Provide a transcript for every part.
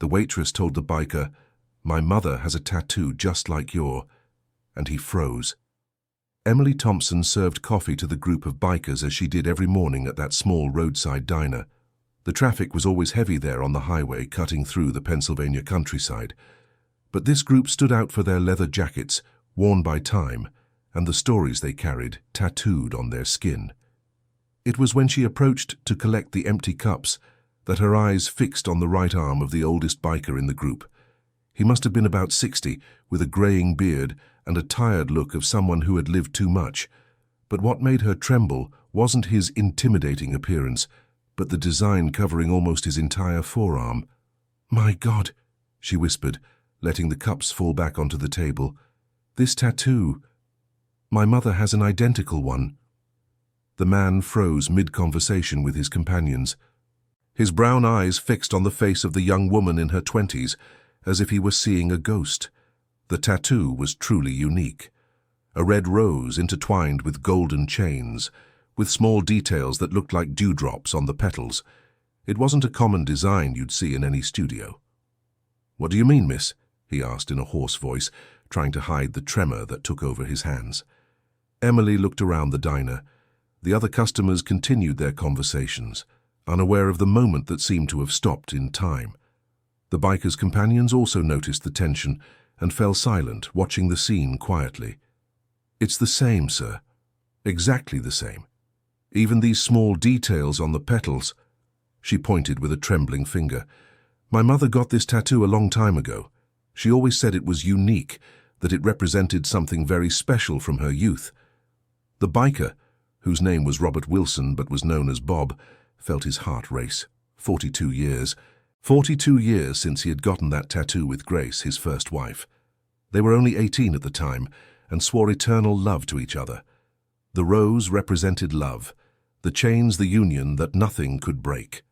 The waitress told the biker, "My mother has a tattoo just like your," and he froze. Emily Thompson served coffee to the group of bikers as she did every morning at that small roadside diner. The traffic was always heavy there on the highway cutting through the Pennsylvania countryside. But this group stood out for their leather jackets, worn by time, and the stories they carried tattooed on their skin. It was when she approached to collect the empty cups that her eyes fixed on the right arm of the oldest biker in the group. He must have been about 60, with a graying beard and a tired look of someone who had lived too much. But what made her tremble wasn't his intimidating appearance, but the design covering almost his entire forearm. "My God," she whispered, letting the cups fall back onto the table. "This tattoo. My mother has an identical one." The man froze mid-conversation with his companions, his brown eyes fixed on the face of the young woman in her 20s, as if he were seeing a ghost. The tattoo was truly unique. A red rose intertwined with golden chains, with small details that looked like dewdrops on the petals. It wasn't a common design you'd see in any studio. "What do you mean, miss?" he asked in a hoarse voice, trying to hide the tremor that took over his hands. Emily looked around the diner. The other customers continued their conversations, unaware of the moment that seemed to have stopped in time. The biker's companions also noticed the tension and fell silent, watching the scene quietly. "It's the same, sir. Exactly the same. Even these small details on the petals." She pointed with a trembling finger. "My mother got this tattoo a long time ago. She always said it was unique, that it represented something very special from her youth." The biker, whose name was Robert Wilson but was known as Bob, felt his heart race. 42 years. 42 years since he had gotten that tattoo with Grace, his first wife. They were only 18 at the time and swore eternal love to each other. The rose represented love, the chains the union that nothing could break.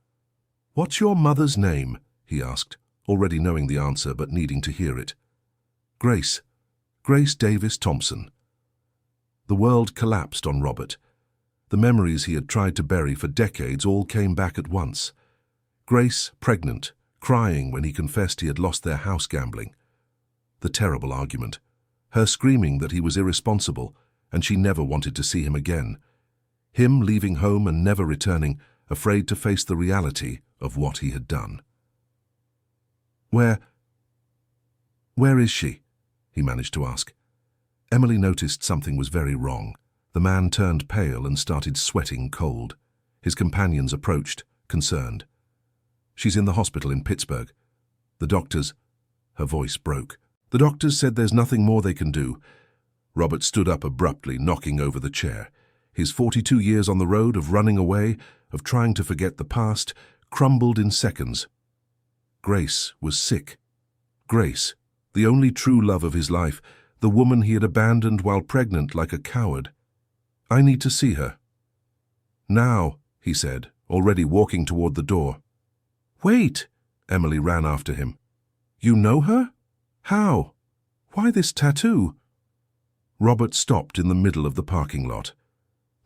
"What's your mother's name?" he asked, already knowing the answer but needing to hear it. "Grace. Grace Davis Thompson." The world collapsed on Robert. The memories he had tried to bury for decades all came back at once. Grace, pregnant, crying when he confessed he had lost their house gambling. The terrible argument. Her screaming that he was irresponsible and she never wanted to see him again. Him leaving home and never returning, afraid to face the reality of what he had done. Where is she?" he managed to ask. Emily noticed something was very wrong. The man turned pale and started sweating cold. His companions approached, concerned. "She's in the hospital in Pittsburgh. The doctors—" Her voice broke. "The doctors said there's nothing more they can do." Robert stood up abruptly, knocking over the chair. His 42 years on the road of running away, of trying to forget the past, crumbled in seconds. Grace was sick. Grace, the only true love of his life, the woman he had abandoned while pregnant like a coward. "I need to see her." "Now," he said, already walking toward the door. "Wait!" Emily ran after him. "You know her? How? Why this tattoo?" Robert stopped in the middle of the parking lot.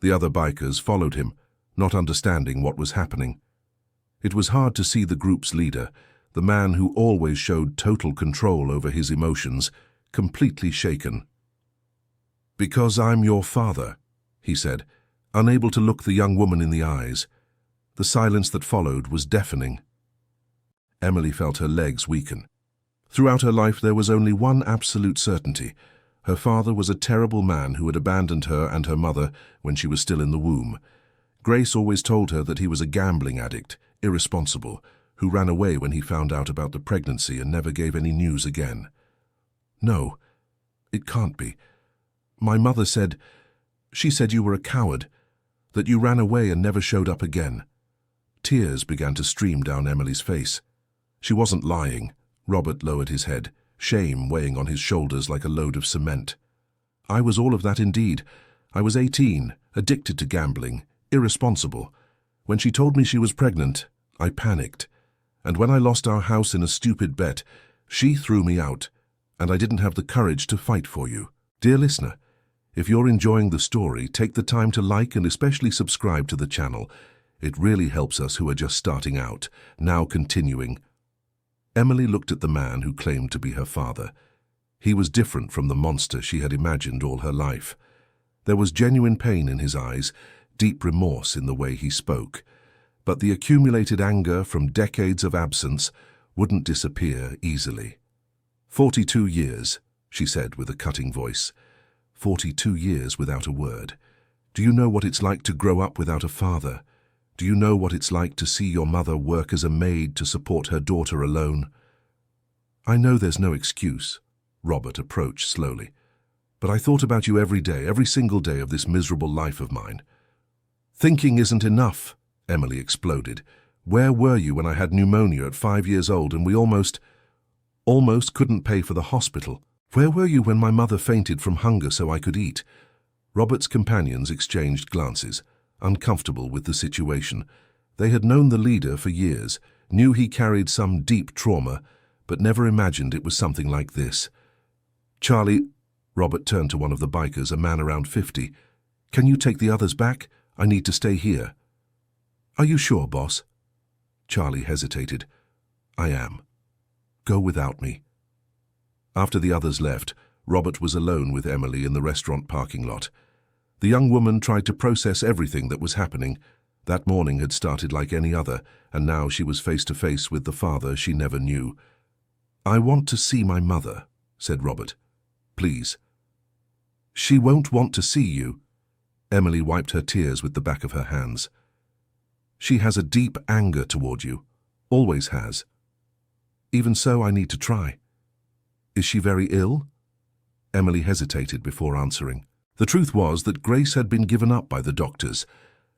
The other bikers followed him, not understanding what was happening. It was hard to see the group's leader, the man who always showed total control over his emotions, completely shaken. "Because I'm your father," he said, unable to look the young woman in the eyes. The silence that followed was deafening. Emily felt her legs weaken. Throughout her life there was only one absolute certainty. Her father was a terrible man who had abandoned her and her mother when she was still in the womb. Grace always told her that he was a gambling addict, irresponsible, who ran away when he found out about the pregnancy and never gave any news again. "No, it can't be. My mother said, she said you were a coward, that you ran away and never showed up again." Tears began to stream down Emily's face. She wasn't lying. Robert lowered his head, shame weighing on his shoulders like a load of cement. "I was all of that indeed. I was 18, addicted to gambling, irresponsible. When she told me she was pregnant, I panicked. And when I lost our house in a stupid bet, she threw me out, and I didn't have the courage to fight for you." Dear listener, if you're enjoying the story, take the time to like and especially subscribe to the channel. It really helps us who are just starting out. Now continuing. Emily looked at the man who claimed to be her father. He was different from the monster she had imagined all her life. There was genuine pain in his eyes, deep remorse in the way he spoke. But the accumulated anger from decades of absence wouldn't disappear easily. 42 years, she said with a cutting voice. 42 years without a word. Do you know what it's like to grow up without a father? Do you know what it's like to see your mother work as a maid to support her daughter alone? I know there's no excuse, Robert approached slowly. But I thought about you every day, every single day of this miserable life of mine. Thinking isn't enough, Emily exploded. Where were you when I had pneumonia at 5 years old and we almost couldn't pay for the hospital? Where were you when my mother fainted from hunger so I could eat? Robert's companions exchanged glances, uncomfortable with the situation. They had known the leader for years, knew he carried some deep trauma, but never imagined it was something like this. Charlie, Robert turned to one of the bikers, a man around 50. Can you take the others back? I need to stay here. Are you sure, boss? Charlie hesitated. I am. Go without me. After the others left, Robert was alone with Emily in the restaurant parking lot. The young woman tried to process everything that was happening. That morning had started like any other, and now she was face to face with the father she never knew. I want to see my mother, said Robert. Please. She won't want to see you. Emily wiped her tears with the back of her hands. She has a deep anger toward you. Always has. Even so, I need to try. Is she very ill? Emily hesitated before answering. The truth was that Grace had been given up by the doctors,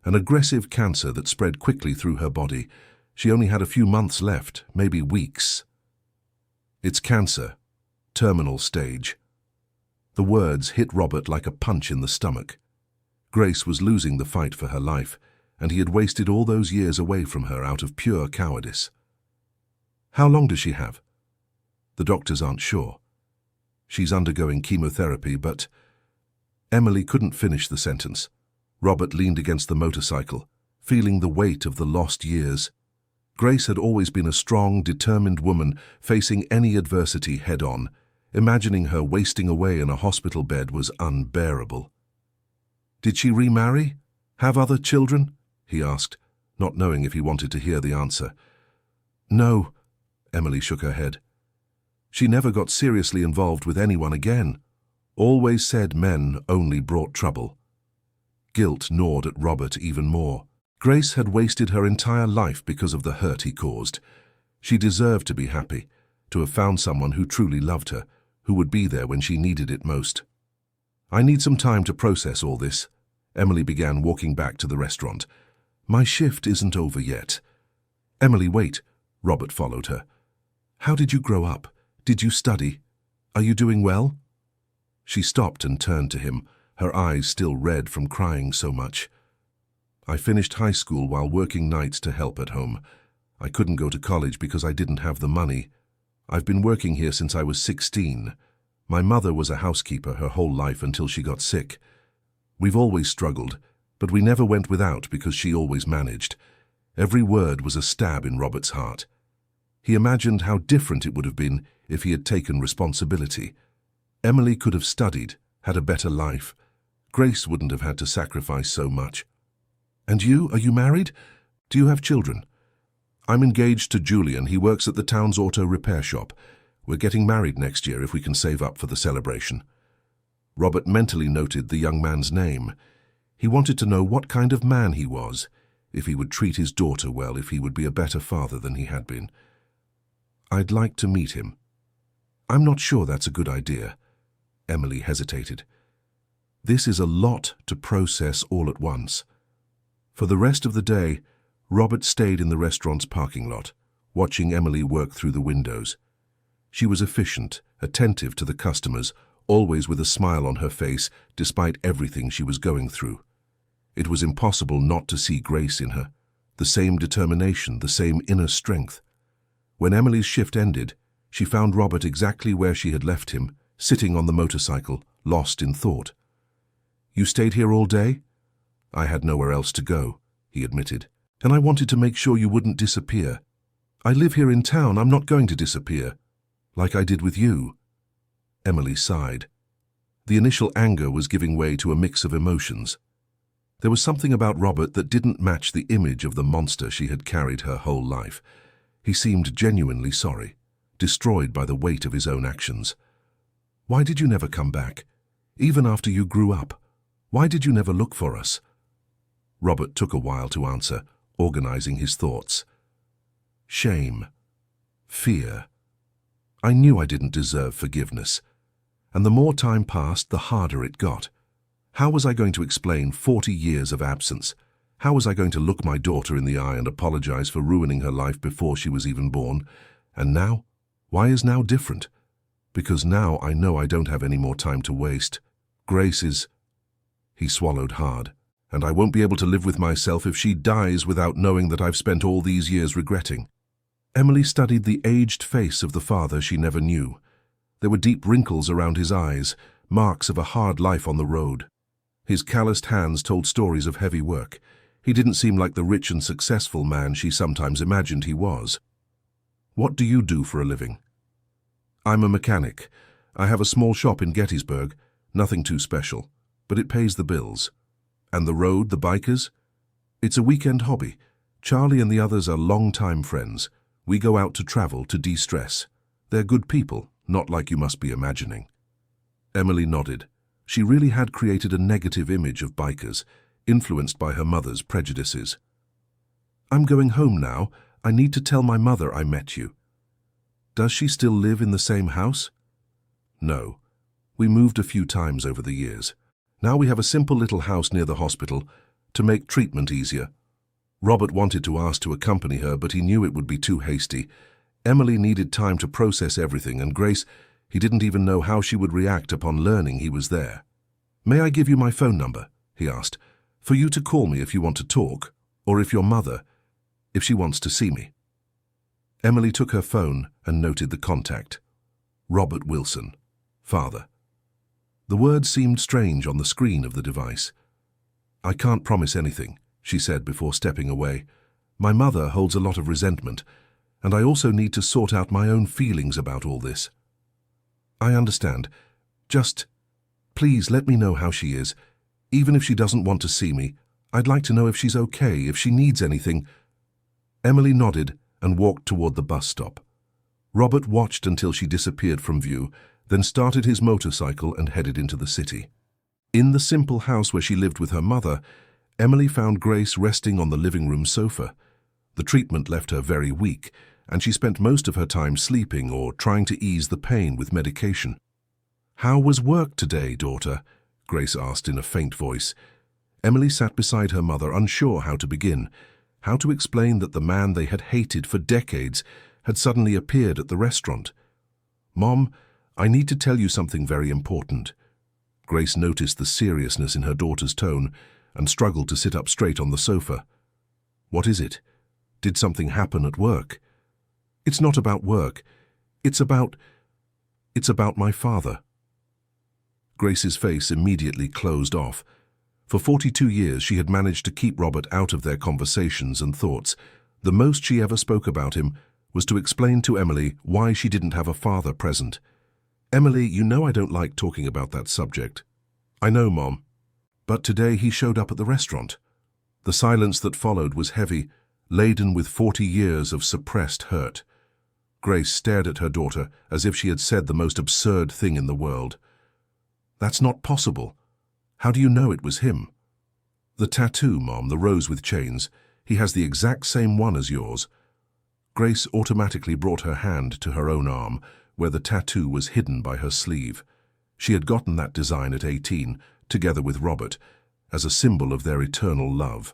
an aggressive cancer that spread quickly through her body. She only had a few months left, maybe weeks. It's cancer. Terminal stage. The words hit Robert like a punch in the stomach. Grace was losing the fight for her life, and he had wasted all those years away from her out of pure cowardice. How long does she have? The doctors aren't sure. She's undergoing chemotherapy, but... Emily couldn't finish the sentence. Robert leaned against the motorcycle, feeling the weight of the lost years. Grace had always been a strong, determined woman, facing any adversity head-on. Imagining her wasting away in a hospital bed was unbearable. Did she remarry? Have other children? He asked, not knowing if he wanted to hear the answer. No, Emily shook her head. She never got seriously involved with anyone again. Always said men only brought trouble. Guilt gnawed at Robert even more. Grace had wasted her entire life because of the hurt he caused. She deserved to be happy, to have found someone who truly loved her, who would be there when she needed it most. I need some time to process all this. Emily began walking back to the restaurant. My shift isn't over yet. Emily, wait. Robert followed her. How did you grow up? Did you study? Are you doing well? She stopped and turned to him, her eyes still red from crying so much. I finished high school while working nights to help at home. I couldn't go to college because I didn't have the money. I've been working here since I was 16. My mother was a housekeeper her whole life until she got sick. We've always struggled, but we never went without because she always managed. Every word was a stab in Robert's heart. He imagined how different it would have been if he had taken responsibility. Emily could have studied, had a better life. Grace wouldn't have had to sacrifice so much. And you, are you married? Do you have children? I'm engaged to Julian. He works at the town's auto repair shop. We're getting married next year if we can save up for the celebration. Robert mentally noted the young man's name. He wanted to know what kind of man he was, if he would treat his daughter well, if he would be a better father than he had been. I'd like to meet him. I'm not sure that's a good idea. Emily hesitated. This is a lot to process all at once. For the rest of the day, Robert stayed in the restaurant's parking lot, watching Emily work through the windows. She was efficient, attentive to the customers, always with a smile on her face, despite everything she was going through. It was impossible not to see Grace in her, the same determination, the same inner strength. When Emily's shift ended, she found Robert exactly where she had left him, sitting on the motorcycle, lost in thought. You stayed here all day? I had nowhere else to go, he admitted, and I wanted to make sure you wouldn't disappear. I live here in town. I'm not going to disappear, like I did with you. Emily sighed. The initial anger was giving way to a mix of emotions. There was something about Robert that didn't match the image of the monster she had carried her whole life. He seemed genuinely sorry, destroyed by the weight of his own actions. Why did you never come back? Even after you grew up, why did you never look for us? Robert took a while to answer, organizing his thoughts. Shame. Fear. I knew I didn't deserve forgiveness. And the more time passed, the harder it got. How was I going to explain 40 years of absence? How was I going to look my daughter in the eye and apologize for ruining her life before she was even born? And now? Why is now different? Because now I know I don't have any more time to waste. Grace is... He swallowed hard. And I won't be able to live with myself if she dies without knowing that I've spent all these years regretting. Emily studied the aged face of the father she never knew. There were deep wrinkles around his eyes, marks of a hard life on the road. His calloused hands told stories of heavy work. He didn't seem like the rich and successful man she sometimes imagined he was. What do you do for a living? I'm a mechanic. I have a small shop in Gettysburg, nothing too special, but it pays the bills. And the road, the bikers? It's a weekend hobby. Charlie and the others are long-time friends. We go out to travel to de-stress. They're good people, not like you must be imagining. Emily nodded. She really had created a negative image of bikers, influenced by her mother's prejudices. I'm going home now. I need to tell my mother I met you. Does she still live in the same house? No. We moved a few times over the years. Now we have a simple little house near the hospital to make treatment easier. Robert wanted to ask to accompany her, but he knew it would be too hasty. Emily needed time to process everything, and Grace, he didn't even know how she would react upon learning he was there. May I give you my phone number? He asked, for you to call me if you want to talk, or if your mother, if she wants to see me. Emily took her phone and noted the contact. Robert Wilson, father. The words seemed strange on the screen of the device. I can't promise anything, she said before stepping away. My mother holds a lot of resentment, and I also need to sort out my own feelings about all this. I understand. Just, please let me know how she is. Even if she doesn't want to see me, I'd like to know if she's okay, if she needs anything. Emily nodded and walked toward the bus stop. Robert watched until she disappeared from view, then started his motorcycle and headed into the city. In the simple house where she lived with her mother, Emily found Grace resting on the living room sofa. The treatment left her very weak, and she spent most of her time sleeping or trying to ease the pain with medication. How was work today, daughter? Grace asked in a faint voice. Emily sat beside her mother, unsure how to begin, how to explain that the man they had hated for decades had suddenly appeared at the restaurant. Mom, I need to tell you something very important. Grace noticed the seriousness in her daughter's tone and struggled to sit up straight on the sofa. What is it? Did something happen at work? It's not about work. It's about my father. Grace's face immediately closed off. For 42 years she had managed to keep Robert out of their conversations and thoughts. The most she ever spoke about him was to explain to Emily why she didn't have a father present. Emily, you know I don't like talking about that subject. I know, Mom. But today he showed up at the restaurant. The silence that followed was heavy, laden with 40 years of suppressed hurt. Grace stared at her daughter as if she had said the most absurd thing in the world. That's not possible. How do you know it was him? The tattoo, Mom, the rose with chains. He has the exact same one as yours. Grace automatically brought her hand to her own arm, where the tattoo was hidden by her sleeve. She had gotten that design at 18, together with Robert, as a symbol of their eternal love.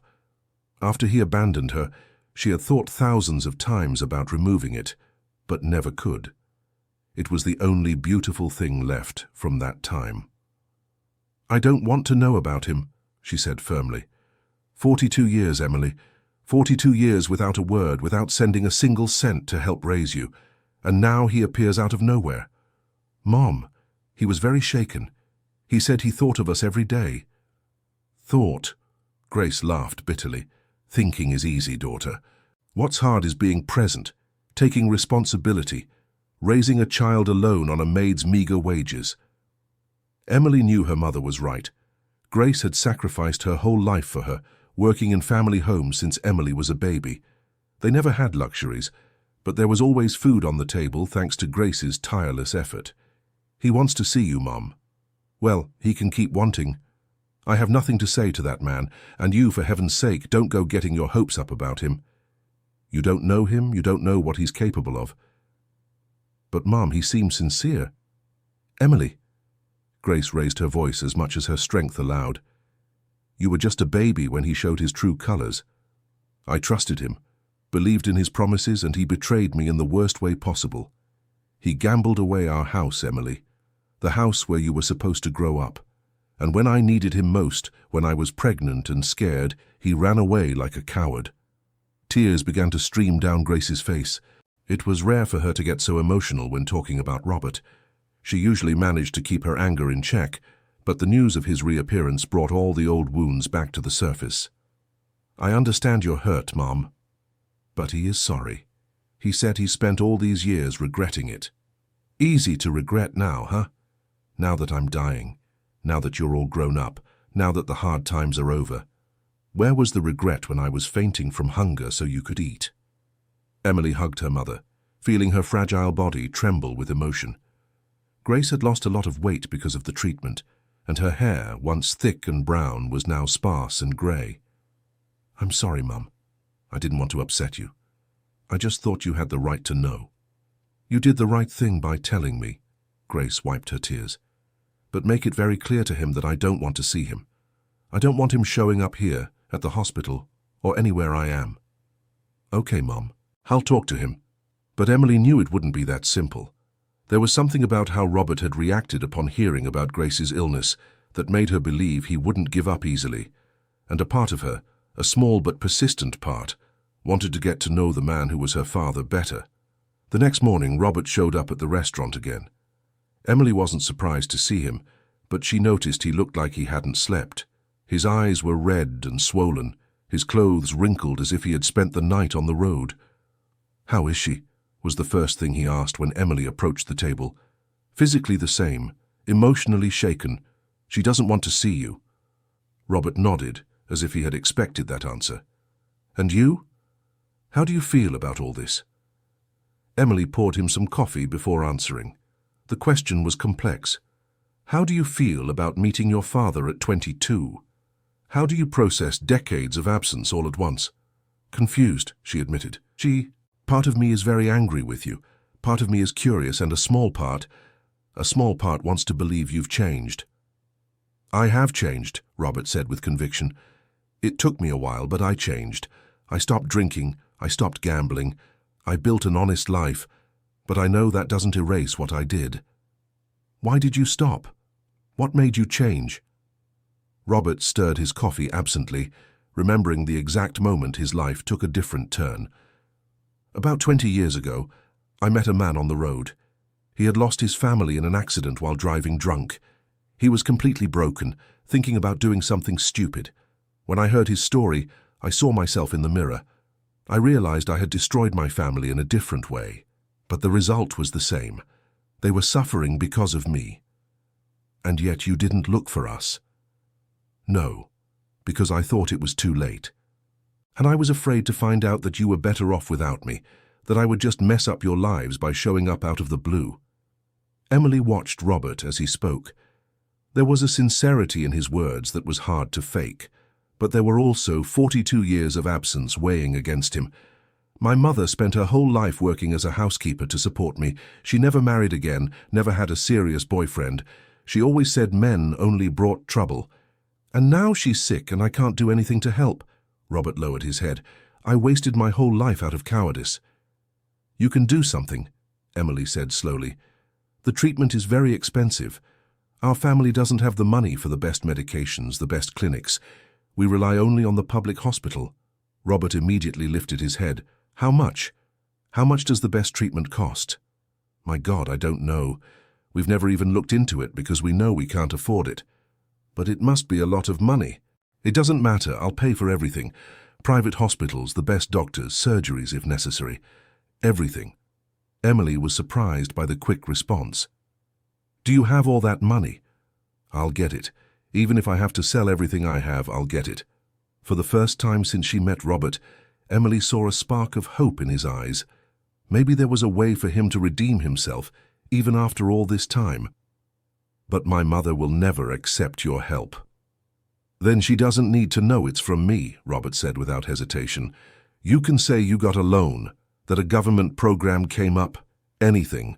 After he abandoned her, she had thought thousands of times about removing it, but never could. It was the only beautiful thing left from that time. I don't want to know about him, she said firmly. 42 years, Emily. 42 years without a word, without sending a single cent to help raise you. And now he appears out of nowhere. Mom, he was very shaken. He said he thought of us every day. Thought? Grace laughed bitterly. Thinking is easy, daughter. What's hard is being present. taking responsibility, raising a child alone on a maid's meager wages. Emily knew her mother was right. Grace had sacrificed her whole life for her, working in family homes since Emily was a baby. They never had luxuries, but there was always food on the table thanks to Grace's tireless effort. "He wants to see you, Mom." "Well, he can keep wanting. I have nothing to say to that man, and you, for heaven's sake, don't go getting your hopes up about him. You don't know him, you don't know what he's capable of." "But, Mom, he seems sincere." "Emily." Grace raised her voice as much as her strength allowed. "You were just a baby when he showed his true colors. I trusted him, believed in his promises, and he betrayed me in the worst way possible. He gambled away our house, Emily, the house where you were supposed to grow up. And when I needed him most, when I was pregnant and scared, he ran away like a coward." Tears began to stream down Grace's face. It was rare for her to get so emotional when talking about Robert. She usually managed to keep her anger in check, but the news of his reappearance brought all the old wounds back to the surface. "I understand you're hurt, Mom. But he is sorry. He said he spent all these years regretting it." "Easy to regret now, huh? Now that I'm dying. Now that you're all grown up. Now that the hard times are over. Where was the regret when I was fainting from hunger so you could eat?" Emily hugged her mother, feeling her fragile body tremble with emotion. Grace had lost a lot of weight because of the treatment, and her hair, once thick and brown, was now sparse and grey. "I'm sorry, Mum. I didn't want to upset you. I just thought you had the right to know." "You did the right thing by telling me." Grace wiped her tears. "But make it very clear to him that I don't want to see him. I don't want him showing up here, at the hospital, or anywhere I am." "Okay, Mom. I'll talk to him." But Emily knew it wouldn't be that simple. There was something about how Robert had reacted upon hearing about Grace's illness that made her believe he wouldn't give up easily, and a part of her, a small but persistent part, wanted to get to know the man who was her father better. The next morning, Robert showed up at the restaurant again. Emily wasn't surprised to see him, but she noticed he looked like he hadn't slept. His eyes were red and swollen, his clothes wrinkled as if he had spent the night on the road. "How is she?" was the first thing he asked when Emily approached the table. "Physically the same, emotionally shaken. She doesn't want to see you." Robert nodded, as if he had expected that answer. "And you? How do you feel about all this?" Emily poured him some coffee before answering. The question was complex. How do you feel about meeting your father at 22? How do you process decades of absence all at once? "Confused," she admitted. Part of me is very angry with you. Part of me is curious, and a small part wants to believe you've changed." "I have changed," Robert said with conviction. "It took me a while, but I changed. I stopped drinking, I stopped gambling, I built an honest life, but I know that doesn't erase what I did." "Why did you stop? What made you change?" Robert stirred his coffee absently, remembering the exact moment his life took a different turn. "About 20 years ago, I met a man on the road. He had lost his family in an accident while driving drunk. He was completely broken, thinking about doing something stupid. When I heard his story, I saw myself in the mirror. I realized I had destroyed my family in a different way, but the result was the same. They were suffering because of me. And yet you didn't look for us." "No, because I thought it was too late. And I was afraid to find out that you were better off without me, that I would just mess up your lives by showing up out of the blue." Emily watched Robert as he spoke. There was a sincerity in his words that was hard to fake, but there were also 42 years of absence weighing against him. "My mother spent her whole life working as a housekeeper to support me. She never married again, never had a serious boyfriend. She always said men only brought trouble. And now she's sick and I can't do anything to help." Robert lowered his head. "I wasted my whole life out of cowardice." "You can do something," Emily said slowly. "The treatment is very expensive. Our family doesn't have the money for the best medications, the best clinics. We rely only on the public hospital." Robert immediately lifted his head. "How much? How much does the best treatment cost?" "My God, I don't know. We've never even looked into it because we know we can't afford it. But it must be a lot of money." "It doesn't matter. I'll pay for everything. Private hospitals, the best doctors, surgeries if necessary. Everything. Emily was surprised by the quick response. Do you have all that money? I'll get it. Even if I have to sell everything I have, I'll get it. For the first time since she met Robert, Emily saw a spark of hope in his eyes. Maybe there was a way for him to redeem himself, even after all this time. But my mother will never accept your help. Then she doesn't need to know it's from me, Robert said without hesitation. You can say you got a loan, that a government program came up, anything.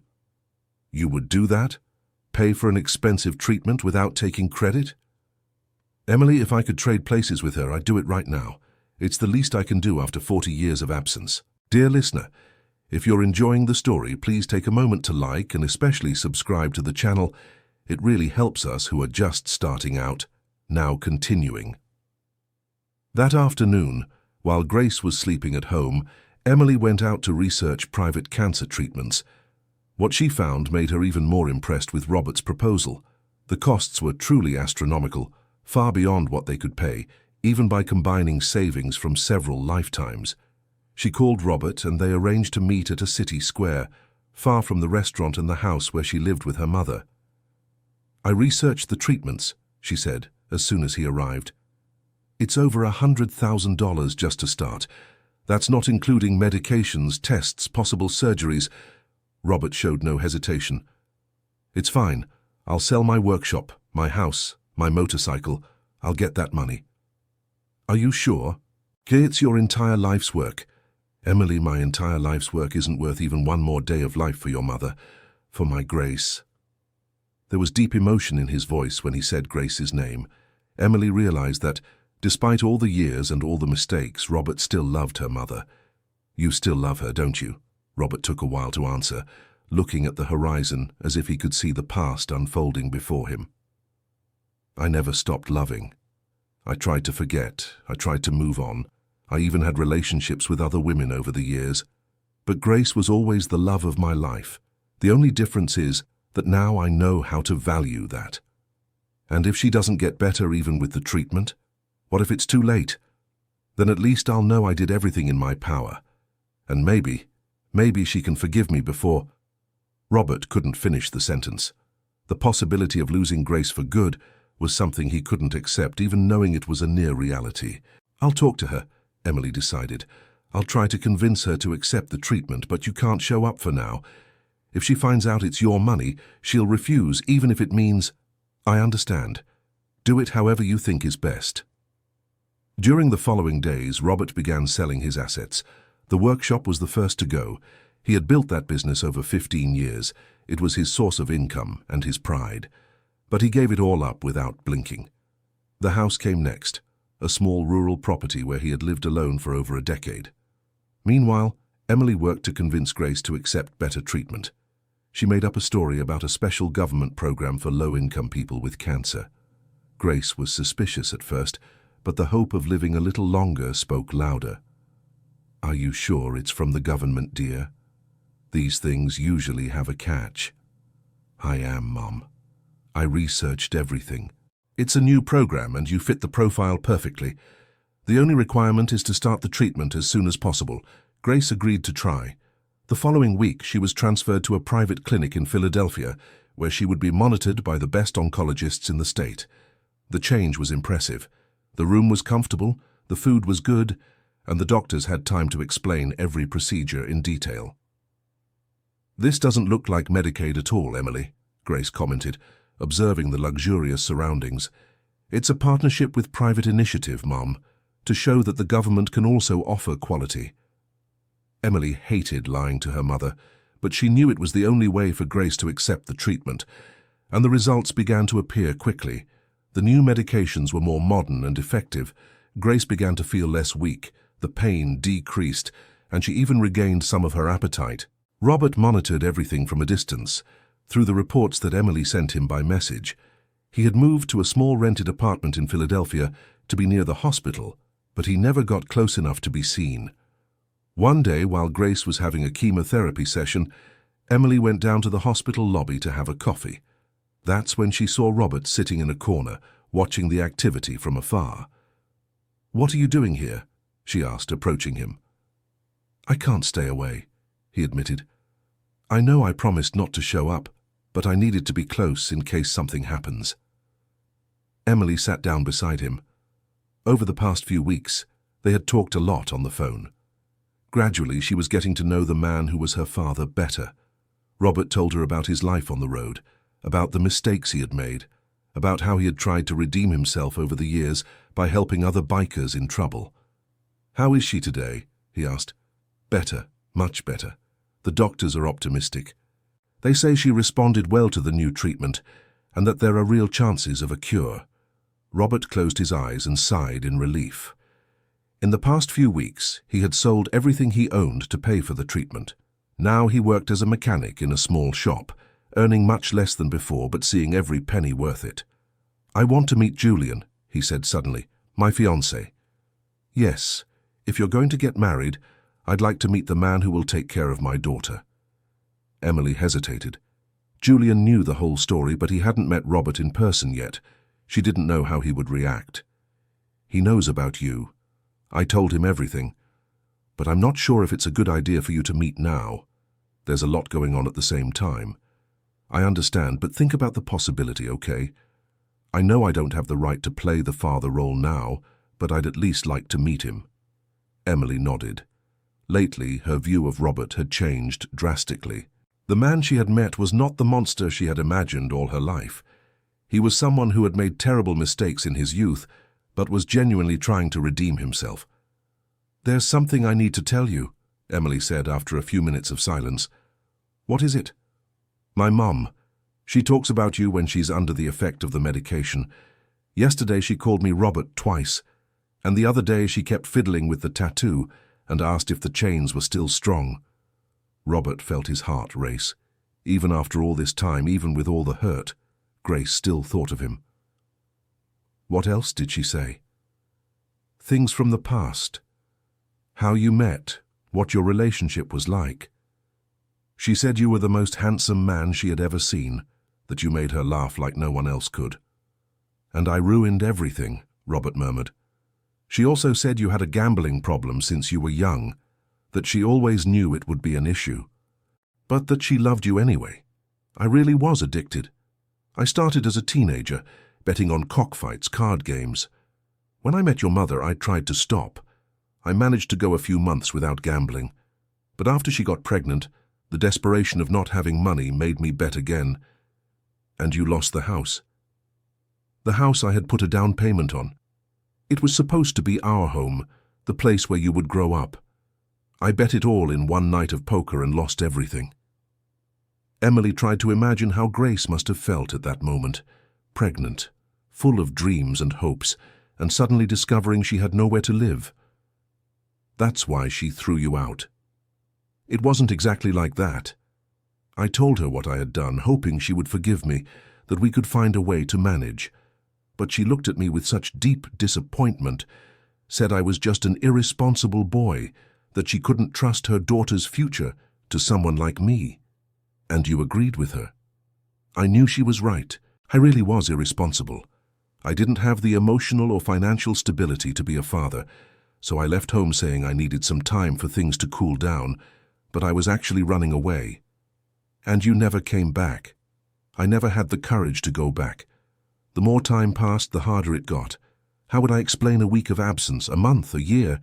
You would do that? Pay for an expensive treatment without taking credit? Emily, if I could trade places with her, I'd do it right now. It's the least I can do after 40 years of absence. Dear listener, if you're enjoying the story, please take a moment to like and especially subscribe to the channel. It really helps us who are just starting out. Now continuing. That afternoon, while Grace was sleeping at home, Emily went out to research private cancer treatments. What she found made her even more impressed with Robert's proposal. The costs were truly astronomical, far beyond what they could pay, even by combining savings from several lifetimes. She called Robert and they arranged to meet at a city square, far from the restaurant and the house where she lived with her mother. I researched the treatments, she said, as soon as he arrived. It's over $100,000 just to start. That's not including medications, tests, possible surgeries. Robert showed no hesitation. It's fine. I'll sell my workshop, my house, my motorcycle. I'll get that money. Are you sure? It's your entire life's work. Emily, my entire life's work isn't worth even one more day of life for your mother, for my Grace. There was deep emotion in his voice when he said Grace's name. Emily realized that, despite all the years and all the mistakes, Robert still loved her mother. You still love her, don't you? Robert took a while to answer, looking at the horizon as if he could see the past unfolding before him. I never stopped loving. I tried to forget. I tried to move on. I even had relationships with other women over the years. But Grace was always the love of my life. The only difference is that now I know how to value that. And if she doesn't get better even with the treatment, what if it's too late? Then at least I'll know I did everything in my power. And maybe she can forgive me before... Robert couldn't finish the sentence. The possibility of losing Grace for good was something he couldn't accept, even knowing it was a near reality. I'll talk to her, Emily decided. I'll try to convince her to accept the treatment, but you can't show up for now. If she finds out it's your money, she'll refuse, even if it means... I understand. Do it however you think is best. During the following days, Robert began selling his assets. The workshop was the first to go. He had built that business over 15 years. It was his source of income and his pride. But he gave it all up without blinking. The house came next, a small rural property where he had lived alone for over a decade. Meanwhile, Emily worked to convince Grace to accept better treatment. She made up a story about a special government program for low-income people with cancer. Grace was suspicious at first, but the hope of living a little longer spoke louder. Are you sure it's from the government, dear? These things usually have a catch. I am, Mom. I researched everything. It's a new program and you fit the profile perfectly. The only requirement is to start the treatment as soon as possible. Grace agreed to try. The following week, she was transferred to a private clinic in Philadelphia, where she would be monitored by the best oncologists in the state. The change was impressive. The room was comfortable, the food was good, and the doctors had time to explain every procedure in detail. This doesn't look like Medicaid at all, Emily, Grace commented, observing the luxurious surroundings. It's a partnership with private initiative, Mom, to show that the government can also offer quality. Emily hated lying to her mother, but she knew it was the only way for Grace to accept the treatment, and the results began to appear quickly. The new medications were more modern and effective. Grace began to feel less weak, the pain decreased, and she even regained some of her appetite. Robert monitored everything from a distance, through the reports that Emily sent him by message. He had moved to a small rented apartment in Philadelphia to be near the hospital, but he never got close enough to be seen. One day, while Grace was having a chemotherapy session, Emily went down to the hospital lobby to have a coffee. That's when she saw Robert sitting in a corner, watching the activity from afar. "What are you doing here?" she asked, approaching him. "I can't stay away. he admitted. "I know I promised not to show up, but I needed to be close in case something happens." Emily sat down beside him. Over the past few weeks, they had talked a lot on the phone. Gradually, she was getting to know the man who was her father better. Robert told her about his life on the road, about the mistakes he had made, about how he had tried to redeem himself over the years by helping other bikers in trouble. "How is she today?" he asked. "Better, much better. The doctors are optimistic. They say she responded well to the new treatment and that there are real chances of a cure." Robert closed his eyes and sighed in relief. In the past few weeks, he had sold everything he owned to pay for the treatment. Now he worked as a mechanic in a small shop, earning much less than before but seeing every penny worth it. "I want to meet Julian," he said suddenly. "My fiancé." "Yes, if you're going to get married, I'd like to meet the man who will take care of my daughter." Emily hesitated. Julian knew the whole story, but he hadn't met Robert in person yet. She didn't know how he would react. "He knows about you. I told him everything. But I'm not sure if it's a good idea for you to meet now. There's a lot going on at the same time. I understand, but think about the possibility, okay? I know I don't have the right to play the father role now, but I'd at least like to meet him." Emily nodded. Lately, her view of Robert had changed drastically. The man she had met was not the monster she had imagined all her life. He was someone who had made terrible mistakes in his youth, but was genuinely trying to redeem himself. "There's something I need to tell you," Emily said after a few minutes of silence. "What is it?" "My mum. She talks about you when she's under the effect of the medication. Yesterday she called me Robert twice, and the other day she kept fiddling with the tattoo and asked if the chains were still strong." Robert felt his heart race. Even after all this time, even with all the hurt, Grace still thought of him. "What else did she say?" "Things from the past. How you met, what your relationship was like. She said you were the most handsome man she had ever seen, that you made her laugh like no one else could." "And I ruined everything," Robert murmured. "She also said you had a gambling problem since you were young, that she always knew it would be an issue, but that she loved you anyway. I really was addicted. I started as a teenager, betting on cockfights, card games. When I met your mother, I tried to stop. I managed to go a few months without gambling, but after she got pregnant, the desperation of not having money made me bet again. And you lost the house. The house I had put a down payment on. It was supposed to be our home, the place where you would grow up. I bet it all in one night of poker and lost everything." Emily tried to imagine how Grace must have felt at that moment, pregnant, full of dreams and hopes, and suddenly discovering she had nowhere to live. "That's why she threw you out." "It wasn't exactly like that. I told her what I had done, hoping she would forgive me, that we could find a way to manage. But she looked at me with such deep disappointment, said I was just an irresponsible boy, that she couldn't trust her daughter's future to someone like me. And you agreed with her. I knew she was right. I really was irresponsible. I didn't have the emotional or financial stability to be a father, so I left home saying I needed some time for things to cool down, but I was actually running away. And you never came back. I never had the courage to go back. The more time passed, the harder it got. How would I explain a week of absence, a month, a year?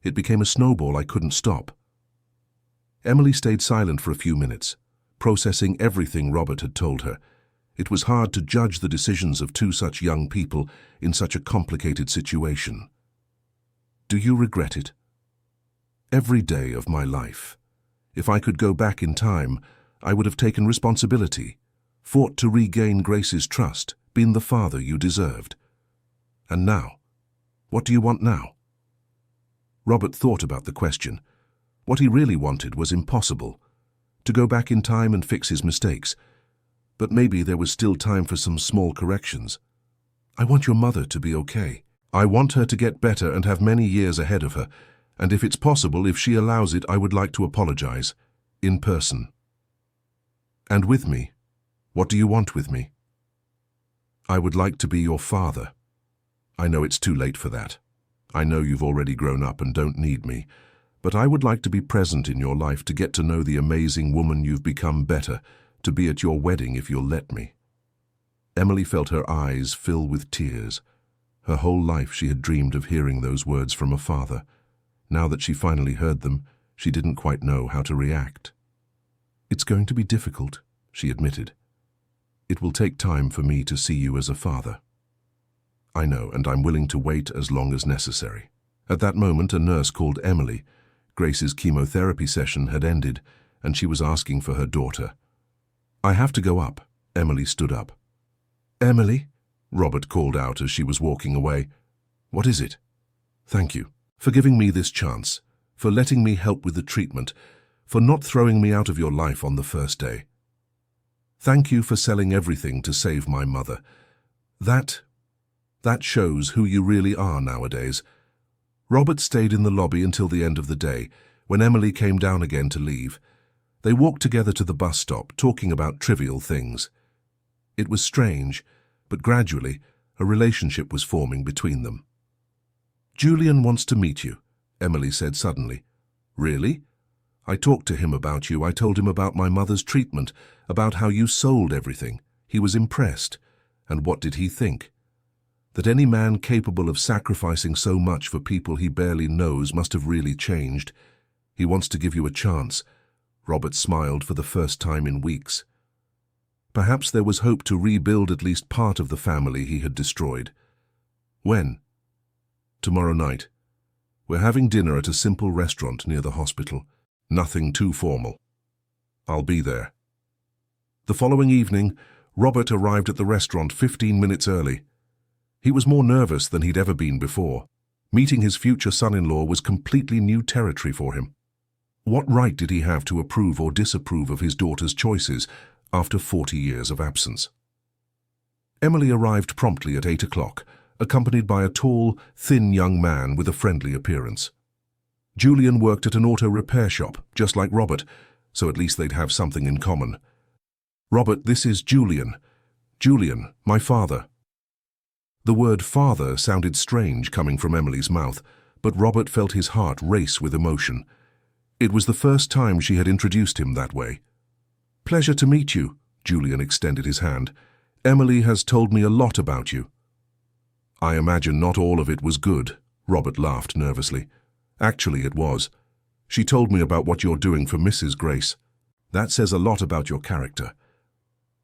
It became a snowball I couldn't stop." Emily stayed silent for a few minutes, processing everything Robert had told her. It was hard to judge the decisions of two such young people in such a complicated situation. "Do you regret it?" "Every day of my life. If I could go back in time, I would have taken responsibility, fought to regain Grace's trust, been the father you deserved. And now? What do you want now?" Robert thought about the question. What he really wanted was impossible, to go back in time and fix his mistakes. But maybe there was still time for some small corrections. "I want your mother to be okay. I want her to get better and have many years ahead of her, and if it's possible, if she allows it, I would like to apologize. In person." "And with me? What do you want with me?" "I would like to be your father. I know it's too late for that. I know you've already grown up and don't need me, But I would like to be present in your life to get to know the amazing woman you've become better, to be at your wedding if you'll let me." Emily felt her eyes fill with tears. Her whole life she had dreamed of hearing those words from a father. Now that she finally heard them, she didn't quite know how to react. "It's going to be difficult," she admitted. "It will take time for me to see you as a father." "I know, and I'm willing to wait as long as necessary." At that moment, a nurse called Emily. Grace's chemotherapy session had ended, and she was asking for her daughter. "I have to go up." Emily stood up. "Emily?" Robert called out as she was walking away. "What is it?" "Thank you for giving me this chance, for letting me help with the treatment, for not throwing me out of your life on the first day. Thank you for selling everything to save my mother. That shows who you really are nowadays." Robert stayed in the lobby until the end of the day, when Emily came down again to leave. They walked together to the bus stop, talking about trivial things. It was strange, but gradually a relationship was forming between them. "Julian wants to meet you," Emily said suddenly. "Really? I talked to him about you. I told him about my mother's treatment, about how you sold everything. He was impressed. And what did he think? That any man capable of sacrificing so much for people he barely knows must have really changed. He wants to give you a chance." Robert smiled for the first time in weeks. Perhaps there was hope to rebuild at least part of the family he had destroyed. "When?" "Tomorrow night. We're having dinner at a simple restaurant near the hospital. Nothing too formal. I'll be there." The following evening, Robert arrived at the restaurant 15 minutes early. He was more nervous than he'd ever been before. Meeting his future son-in-law was completely new territory for him. What right did he have to approve or disapprove of his daughter's choices after 40 years of absence? Emily arrived promptly at 8 o'clock, accompanied by a tall, thin young man with a friendly appearance. Julian worked at an auto repair shop, just like Robert, so at least they'd have something in common. "Robert, this is Julian. Julian, my father." The word father sounded strange coming from Emily's mouth, but Robert felt his heart race with emotion. It was the first time she had introduced him that way. "Pleasure to meet you," Julian extended his hand. "Emily has told me a lot about you." "I imagine not all of it was good," Robert laughed nervously. "Actually, it was. She told me about what you're doing for Mrs. Grace. That says a lot about your character."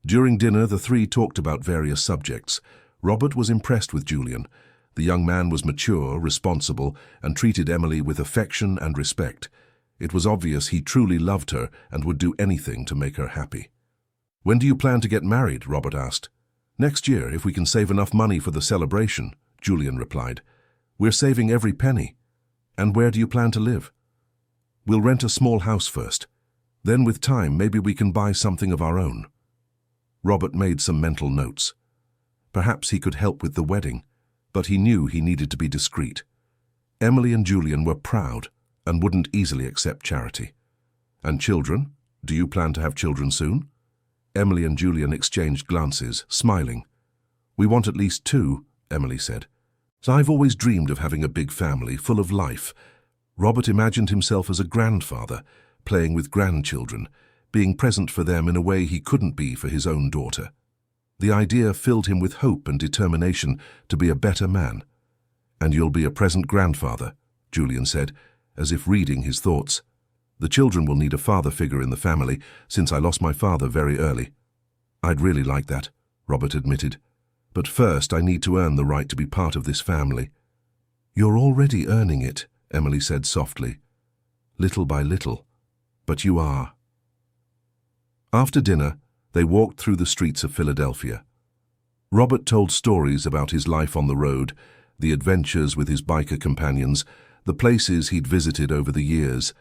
During dinner, the three talked about various subjects. Robert was impressed with Julian. The young man was mature, responsible, and treated Emily with affection and respect. It was obvious he truly loved her and would do anything to make her happy. "When do you plan to get married?" Robert asked. "Next year, if we can save enough money for the celebration," Julian replied. "We're saving every penny." "And where do you plan to live?" "We'll rent a small house first. Then with time, maybe we can buy something of our own." Robert made some mental notes. Perhaps he could help with the wedding, but he knew he needed to be discreet. Emily and Julian were proud and wouldn't easily accept charity. "And children? Do you plan to have children soon?" Emily and Julian exchanged glances, smiling. "We want at least 2, Emily said. "So I've always dreamed of having a big family, full of life." Robert imagined himself as a grandfather, playing with grandchildren, being present for them in a way he couldn't be for his own daughter. The idea filled him with hope and determination to be a better man. "And you'll be a present grandfather," Julian said, as if reading his thoughts. "The children will need a father figure in the family, since I lost my father very early." "I'd really like that," Robert admitted. "But first I need to earn the right to be part of this family." "You're already earning it," Emily said softly. "Little by little, but you are." After dinner, they walked through the streets of Philadelphia. Robert told stories about his life on the road, the adventures with his biker companions, the places he'd visited over the years.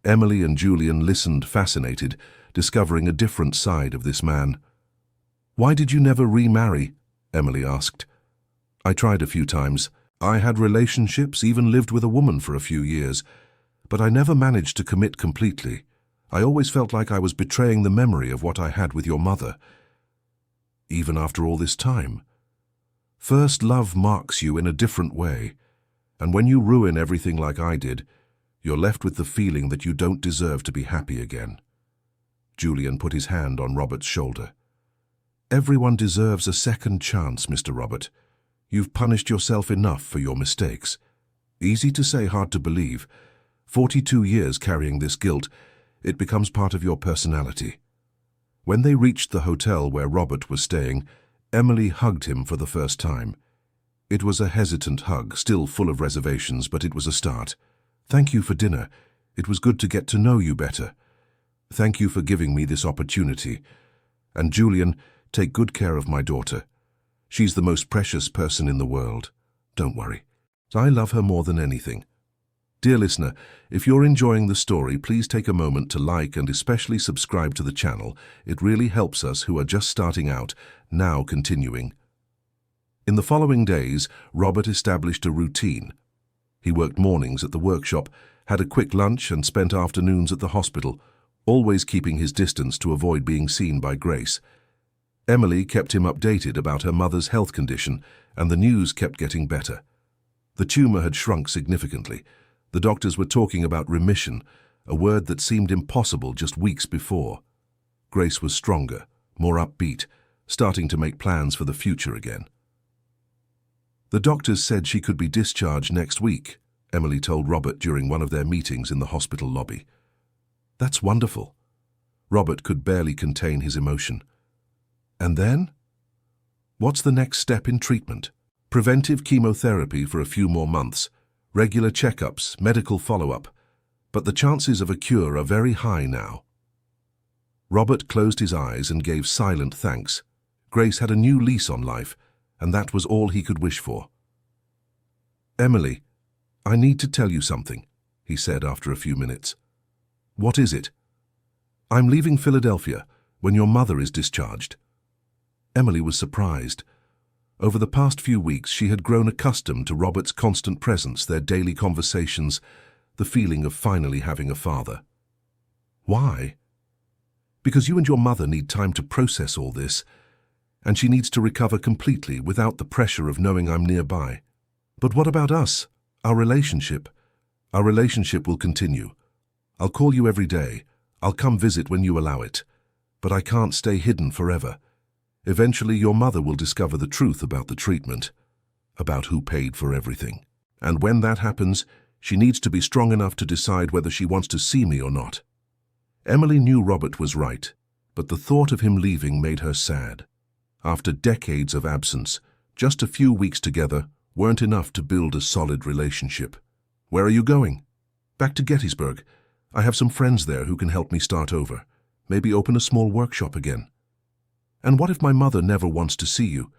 Emily and Julian listened fascinated, discovering a different side of this man. "Why did you never remarry?" Emily asked. "I tried a few times. I had relationships, even lived with a woman for a few years, but I never managed to commit completely. I always felt like I was betraying the memory of what I had with your mother." "Even after all this time? First love marks you in a different way, and when you ruin everything like I did, You're left with the feeling that you don't deserve to be happy again. Julian put his hand on Robert's shoulder. Everyone deserves a second chance, Mr. Robert. You've punished yourself enough for your mistakes. Easy to say, hard to believe. 42 years carrying this guilt, it becomes part of your personality. When they reached the hotel where Robert was staying, Emily hugged him for the first time. It was a hesitant hug, still full of reservations, but it was a start. Thank you for dinner. It was good to get to know you better. Thank you for giving me this opportunity. And Julian, take good care of my daughter. She's the most precious person in the world. Don't worry. I love her more than anything. Dear listener, if you're enjoying the story, please take a moment to like and especially subscribe to the channel. It really helps us who are just starting out, now continuing. In the following days, Robert established a routine. He worked mornings at the workshop, had a quick lunch and spent afternoons at the hospital, always keeping his distance to avoid being seen by Grace. Emily kept him updated about her mother's health condition, and the news kept getting better. The tumor had shrunk significantly. The doctors were talking about remission, a word that seemed impossible just weeks before. Grace was stronger, more upbeat, starting to make plans for the future again. The doctors said she could be discharged next week, Emily told Robert during one of their meetings in the hospital lobby. That's wonderful. Robert could barely contain his emotion. And then? What's the next step in treatment? Preventive chemotherapy for a few more months, regular checkups, medical follow-up, but the chances of a cure are very high now. Robert closed his eyes and gave silent thanks. Grace had a new lease on life, and that was all he could wish for. Emily, I need to tell you something, he said after a few minutes. What is it? I'm leaving Philadelphia when your mother is discharged. Emily was surprised. Over the past few weeks, she had grown accustomed to Robert's constant presence, their daily conversations, the feeling of finally having a father. Why? Because you and your mother need time to process all this, and she needs to recover completely without the pressure of knowing I'm nearby. But what about us? Our relationship? Our relationship will continue. I'll call you every day. I'll come visit when you allow it. But I can't stay hidden forever. Eventually, your mother will discover the truth about the treatment, about who paid for everything. And when that happens, she needs to be strong enough to decide whether she wants to see me or not. Emily knew Robert was right, but the thought of him leaving made her sad. After decades of absence, just a few weeks together weren't enough to build a solid relationship. Where are you going? Back to Gettysburg. I have some friends there who can help me start over. Maybe open a small workshop again. And what if my mother never wants to see you?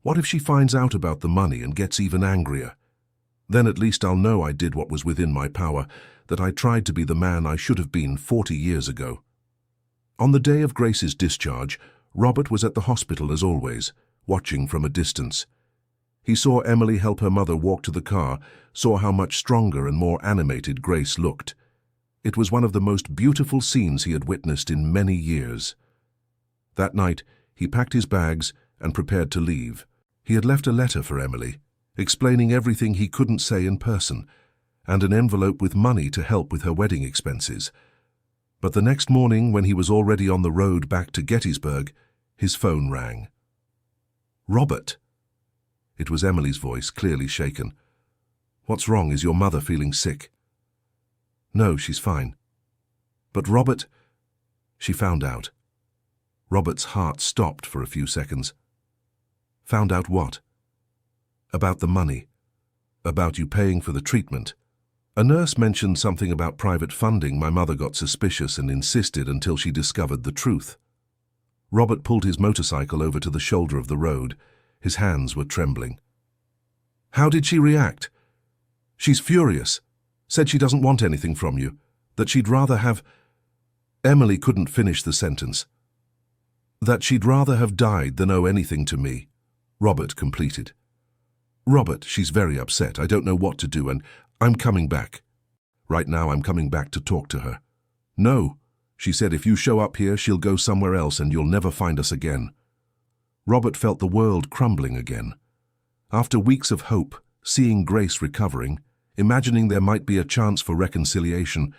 What if she finds out about the money and gets even angrier? Then at least I'll know I did what was within my power, that I tried to be the man I should have been 40 years ago. On the day of Grace's discharge, Robert was at the hospital as always, watching from a distance. He saw Emily help her mother walk to the car, saw how much stronger and more animated Grace looked. It was one of the most beautiful scenes he had witnessed in many years. That night, he packed his bags and prepared to leave. He had left a letter for Emily, explaining everything he couldn't say in person, and an envelope with money to help with her wedding expenses. But the next morning, when he was already on the road back to Gettysburg, his phone rang. Robert. It was Emily's voice, clearly shaken. What's wrong? Is your mother feeling sick? No, she's fine. But Robert... She found out. Robert's heart stopped for a few seconds. Found out what? About the money. About you paying for the treatment. A nurse mentioned something about private funding. My mother got suspicious and insisted until she discovered the truth. Robert pulled his motorcycle over to the shoulder of the road. His hands were trembling. How did she react? She's furious. Said she doesn't want anything from you. That she'd rather have... Emily couldn't finish the sentence. That she'd rather have died than owe anything to me, Robert completed. Robert, she's very upset. I don't know what to do, and I'm coming back. Right now I'm coming back to talk to her. No, she said, if you show up here, she'll go somewhere else and you'll never find us again. Robert felt the world crumbling again. After weeks of hope, seeing Grace recovering, Imagining there might be a chance for reconciliation,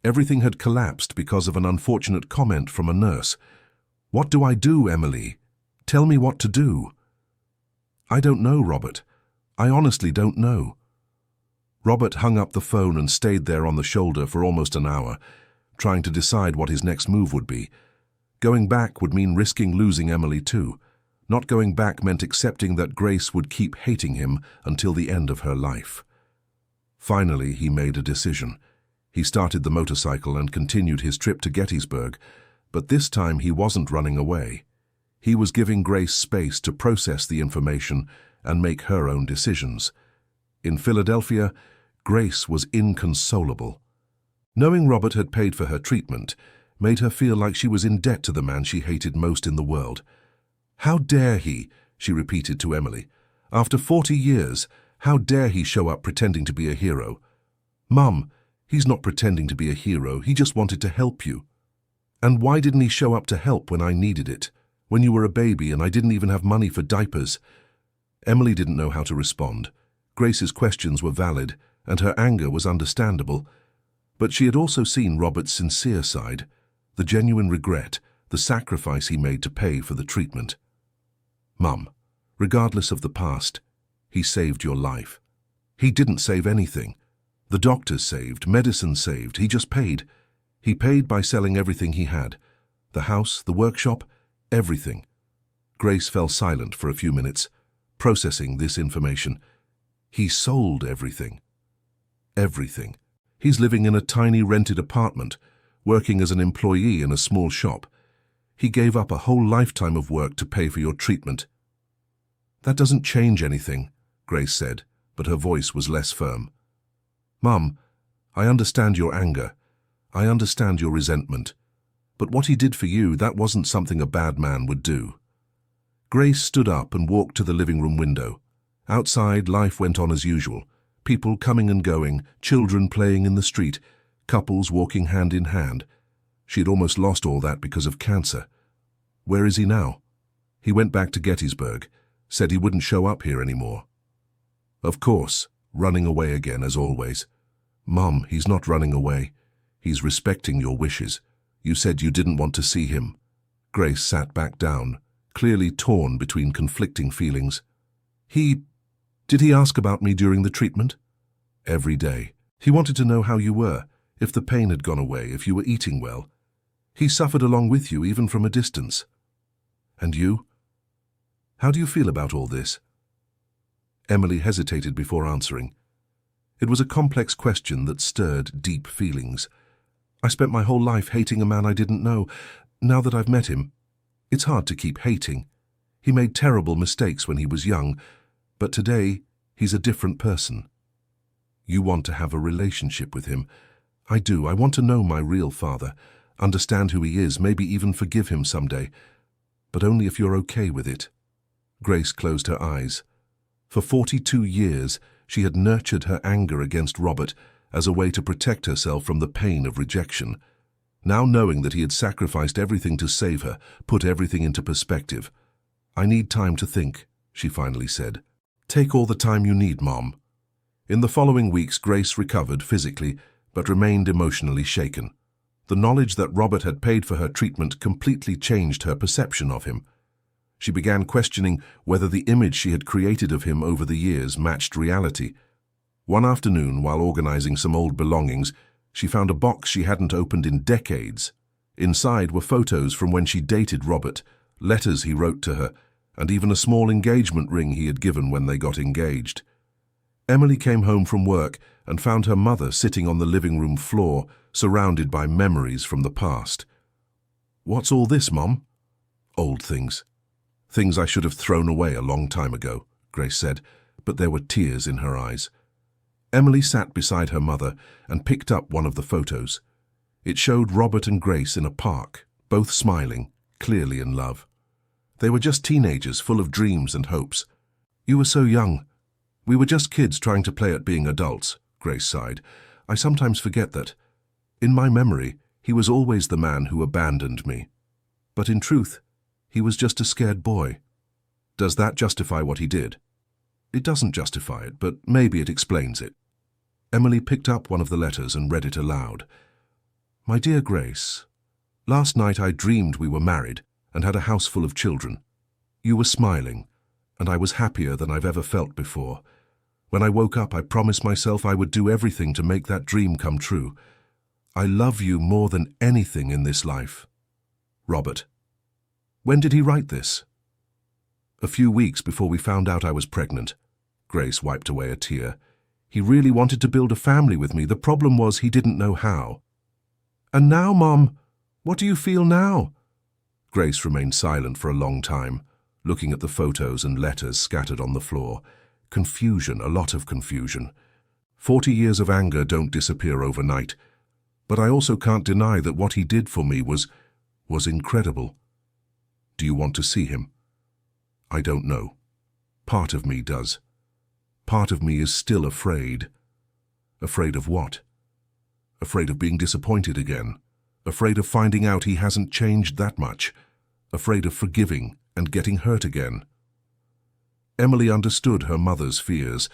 everything had collapsed because of an unfortunate comment from a nurse. "What do I do, Emily? Tell me what to do." "I don't know, Robert. I honestly don't know." Robert hung up the phone and stayed there on the shoulder for almost an hour, trying to decide what his next move would be. Going back would mean risking losing Emily too. Not going back meant accepting that Grace would keep hating him until the end of her life. Finally, he made a decision. He started the motorcycle and continued his trip to Gettysburg, but this time he wasn't running away. He was giving Grace space to process the information and make her own decisions. In Philadelphia, Grace was inconsolable. Knowing Robert had paid for her treatment made her feel like she was in debt to the man she hated most in the world. "How dare he?" she repeated to Emily. "After 40 years, how dare he show up pretending to be a hero?" "Mum, he's not pretending to be a hero, he just wanted to help you." "And why didn't he show up to help when I needed it? When you were a baby and I didn't even have money for diapers?" Emily didn't know how to respond. Grace's questions were valid, and her anger was understandable. But she had also seen Robert's sincere side, the genuine regret, the sacrifice he made to pay for the treatment. "Mum, regardless of the past, he saved your life." "He didn't save anything. The doctors saved, medicine saved, he just paid. He paid by selling everything he had. The house, the workshop, everything." Grace fell silent for a few minutes, processing this information. He sold everything. Everything. He's living in a tiny rented apartment, working as an employee in a small shop. He gave up a whole lifetime of work to pay for your treatment. "That doesn't change anything," Grace said, but her voice was less firm. "Mum, I understand your anger. I understand your resentment. But what he did for you, that wasn't something a bad man would do." Grace stood up and walked to the living room window. Outside, life went on as usual. People coming and going, children playing in the street, couples walking hand in hand. She had almost lost all that because of cancer. Where is he now? He went back to Gettysburg, said he wouldn't show up here anymore. Of course, running away again as always. "Mum, he's not running away. He's respecting your wishes. You said you didn't want to see him." Grace sat back down, clearly torn between conflicting feelings. Did he ask about me during the treatment?" "Every day. He wanted to know how you were, if the pain had gone away, if you were eating well. He suffered along with you, even from a distance." "And you? How do you feel about all this?" Emily hesitated before answering. It was a complex question that stirred deep feelings. "I spent my whole life hating a man I didn't know. Now that I've met him, it's hard to keep hating. He made terrible mistakes when he was young, but today he's a different person." "You want to have a relationship with him?" "I do. I want to know my real father, understand who he is, maybe even forgive him someday. But only if you're okay with it." Grace closed her eyes. For 42 years, she had nurtured her anger against Robert as a way to protect herself from the pain of rejection. Now knowing that he had sacrificed everything to save her, put everything into perspective. "I need time to think," she finally said. "Take all the time you need, Mom." In the following weeks, Grace recovered physically, but remained emotionally shaken. The knowledge that Robert had paid for her treatment completely changed her perception of him. She began questioning whether the image she had created of him over the years matched reality. One afternoon, while organizing some old belongings, she found a box she hadn't opened in decades. Inside were photos from when she dated Robert, letters he wrote to her, and even a small engagement ring he had given when they got engaged. Emily came home from work and found her mother sitting on the living room floor, surrounded by memories from the past. "What's all this, Mom?" "Old things. Things I should have thrown away a long time ago," Grace said, but there were tears in her eyes. Emily sat beside her mother and picked up one of the photos. It showed Robert and Grace in a park, both smiling, clearly in love. They were just teenagers, full of dreams and hopes. "You were so young. We were just kids trying to play at being adults," Grace sighed. "I sometimes forget that. In my memory, he was always the man who abandoned me. But in truth, he was just a scared boy." "Does that justify what he did?" "It doesn't justify it, but maybe it explains it." Emily picked up one of the letters and read it aloud. My dear Grace, last night I dreamed we were married and had a house full of children. You were smiling, and I was happier than I've ever felt before. When I woke up, I promised myself I would do everything to make that dream come true. I love you more than anything in this life. Robert. When did he write this? A few weeks before we found out I was pregnant. Grace wiped away a tear. He really wanted to build a family with me. The problem was he didn't know how. And now, Mom, what do you feel now? Grace remained silent for a long time, looking at the photos and letters scattered on the floor. Confusion, a lot of confusion. 40 years of anger don't disappear overnight. But I also can't deny that what he did for me was incredible. Do you want to see him? I don't know. Part of me does. Part of me is still afraid. Afraid of what? Afraid of being disappointed again. Afraid of finding out he hasn't changed that much. Afraid of forgiving and getting hurt again. Emily understood her mother's fears.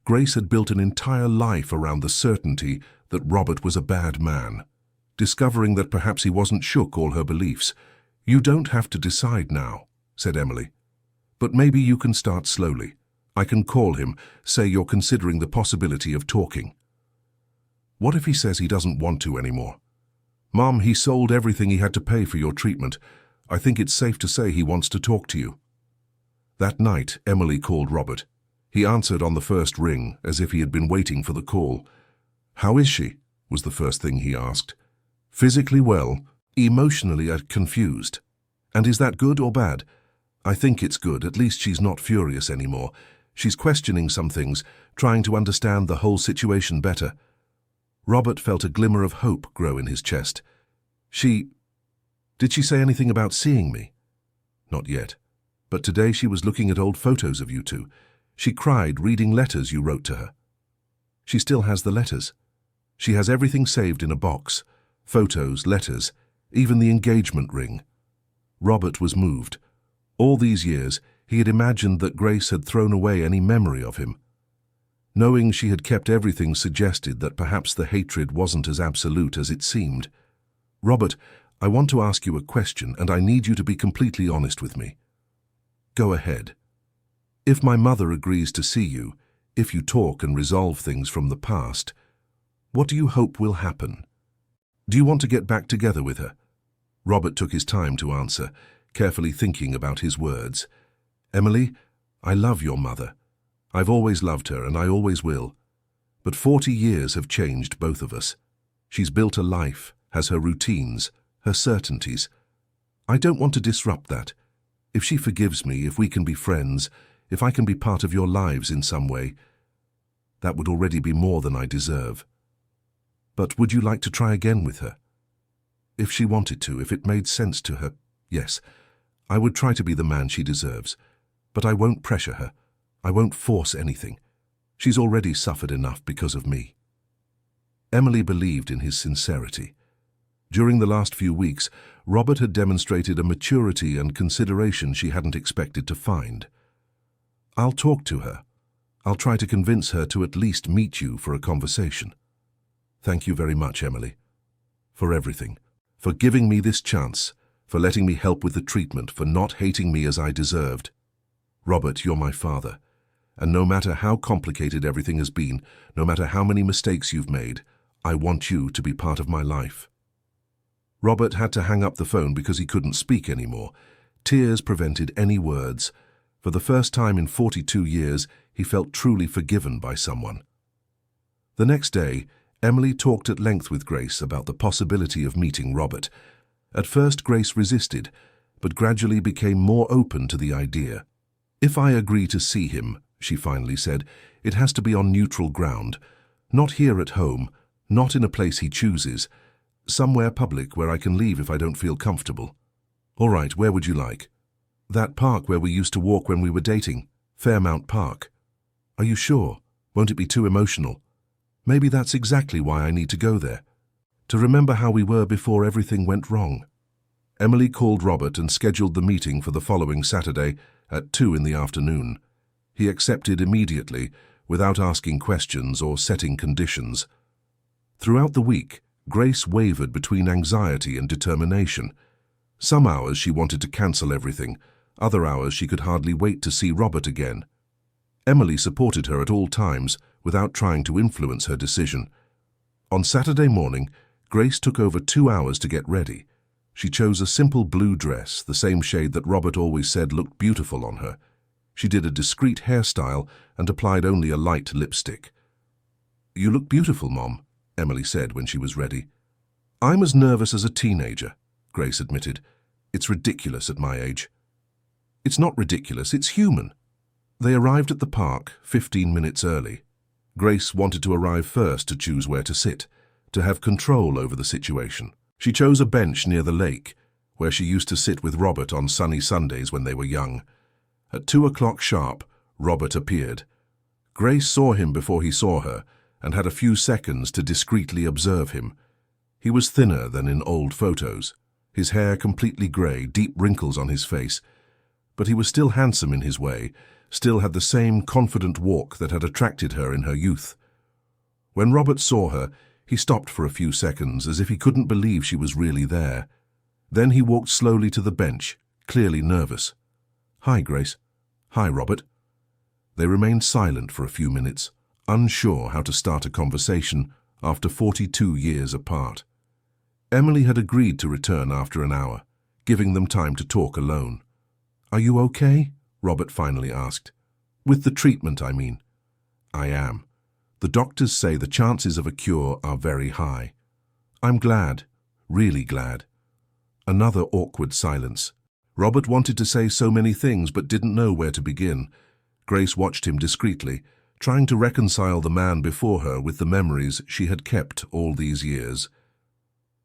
Grace had built an entire life around the certainty that Robert was a bad man. Discovering that perhaps he wasn't shook all her beliefs. You don't have to decide now, said Emily. But maybe you can start slowly. I can call him, say you're considering the possibility of talking. What if he says he doesn't want to anymore? Mom, he sold everything he had to pay for your treatment. I think it's safe to say he wants to talk to you. That night, Emily called Robert. He answered on the first ring, as if he had been waiting for the call. How is she? Was the first thing he asked. Physically well, emotionally confused. And is that good or bad? I think it's good. At least she's not furious anymore. She's questioning some things, trying to understand the whole situation better. Robert felt a glimmer of hope grow in his chest. Did she say anything about seeing me? Not yet. But today she was looking at old photos of you two. She cried reading letters you wrote to her. She still has the letters. She has everything saved in a box. Photos, letters, even the engagement ring. Robert was moved. All these years, he had imagined that Grace had thrown away any memory of him. Knowing she had kept everything suggested that perhaps the hatred wasn't as absolute as it seemed. Robert, I want to ask you a question, and I need you to be completely honest with me. Go ahead. If my mother agrees to see you, if you talk and resolve things from the past, what do you hope will happen? Do you want to get back together with her? Robert took his time to answer, carefully thinking about his words. Emily, I love your mother. I've always loved her, and I always will. But 40 years have changed both of us. She's built a life, has her routines, her certainties. I don't want to disrupt that. If she forgives me, if we can be friends, if I can be part of your lives in some way, that would already be more than I deserve. But would you like to try again with her? If she wanted to, if it made sense to her, yes, I would try to be the man she deserves. But I won't pressure her. I won't force anything. She's already suffered enough because of me. Emily believed in his sincerity. During the last few weeks, Robert had demonstrated a maturity and consideration she hadn't expected to find. I'll talk to her. I'll try to convince her to at least meet you for a conversation. Thank you very much, Emily, for everything, for giving me this chance, for letting me help with the treatment, for not hating me as I deserved. Robert, you're my father, and no matter how complicated everything has been, no matter how many mistakes you've made, I want you to be part of my life. Robert had to hang up the phone because he couldn't speak anymore. Tears prevented any words. For the first time in 42 years, he felt truly forgiven by someone. The next day, Emily talked at length with Grace about the possibility of meeting Robert. At first, Grace resisted, but gradually became more open to the idea. If I agree to see him, she finally said, it has to be on neutral ground. Not here at home, not in a place he chooses. Somewhere public where I can leave if I don't feel comfortable. All right, where would you like? That park where we used to walk when we were dating, Fairmount Park. Are you sure? Won't it be too emotional? Maybe that's exactly why I need to go there. To remember how we were before everything went wrong. Emily called Robert and scheduled the meeting for the following Saturday at 2 in the afternoon. He accepted immediately, without asking questions or setting conditions. Throughout the week, Grace wavered between anxiety and determination. Some hours she wanted to cancel everything, other hours she could hardly wait to see Robert again. Emily supported her at all times, without trying to influence her decision. On Saturday morning, Grace took over 2 hours to get ready. She chose a simple blue dress, the same shade that Robert always said looked beautiful on her. She did a discreet hairstyle and applied only a light lipstick. "You look beautiful, Mom," Emily said when she was ready. "I'm as nervous as a teenager," Grace admitted. "It's ridiculous at my age." "It's not ridiculous, it's human." They arrived at the park 15 minutes early. Grace wanted to arrive first to choose where to sit, to have control over the situation. She chose a bench near the lake, where she used to sit with Robert on sunny Sundays when they were young. At 2 o'clock sharp, Robert appeared. Grace saw him before he saw her, and had a few seconds to discreetly observe him. He was thinner than in old photos, his hair completely grey, deep wrinkles on his face. But he was still handsome in his way, still had the same confident walk that had attracted her in her youth. When Robert saw her, he stopped for a few seconds, as if he couldn't believe she was really there. Then he walked slowly to the bench, clearly nervous. "Hi, Grace." "Hi, Robert." They remained silent for a few minutes, unsure how to start a conversation after 42 years apart. Emily had agreed to return after an hour, giving them time to talk alone. "Are you okay?" Robert finally asked. "With the treatment, I mean." "I am. The doctors say the chances of a cure are very high." "I'm glad, really glad." Another awkward silence. Robert wanted to say so many things but didn't know where to begin. Grace watched him discreetly, trying to reconcile the man before her with the memories she had kept all these years.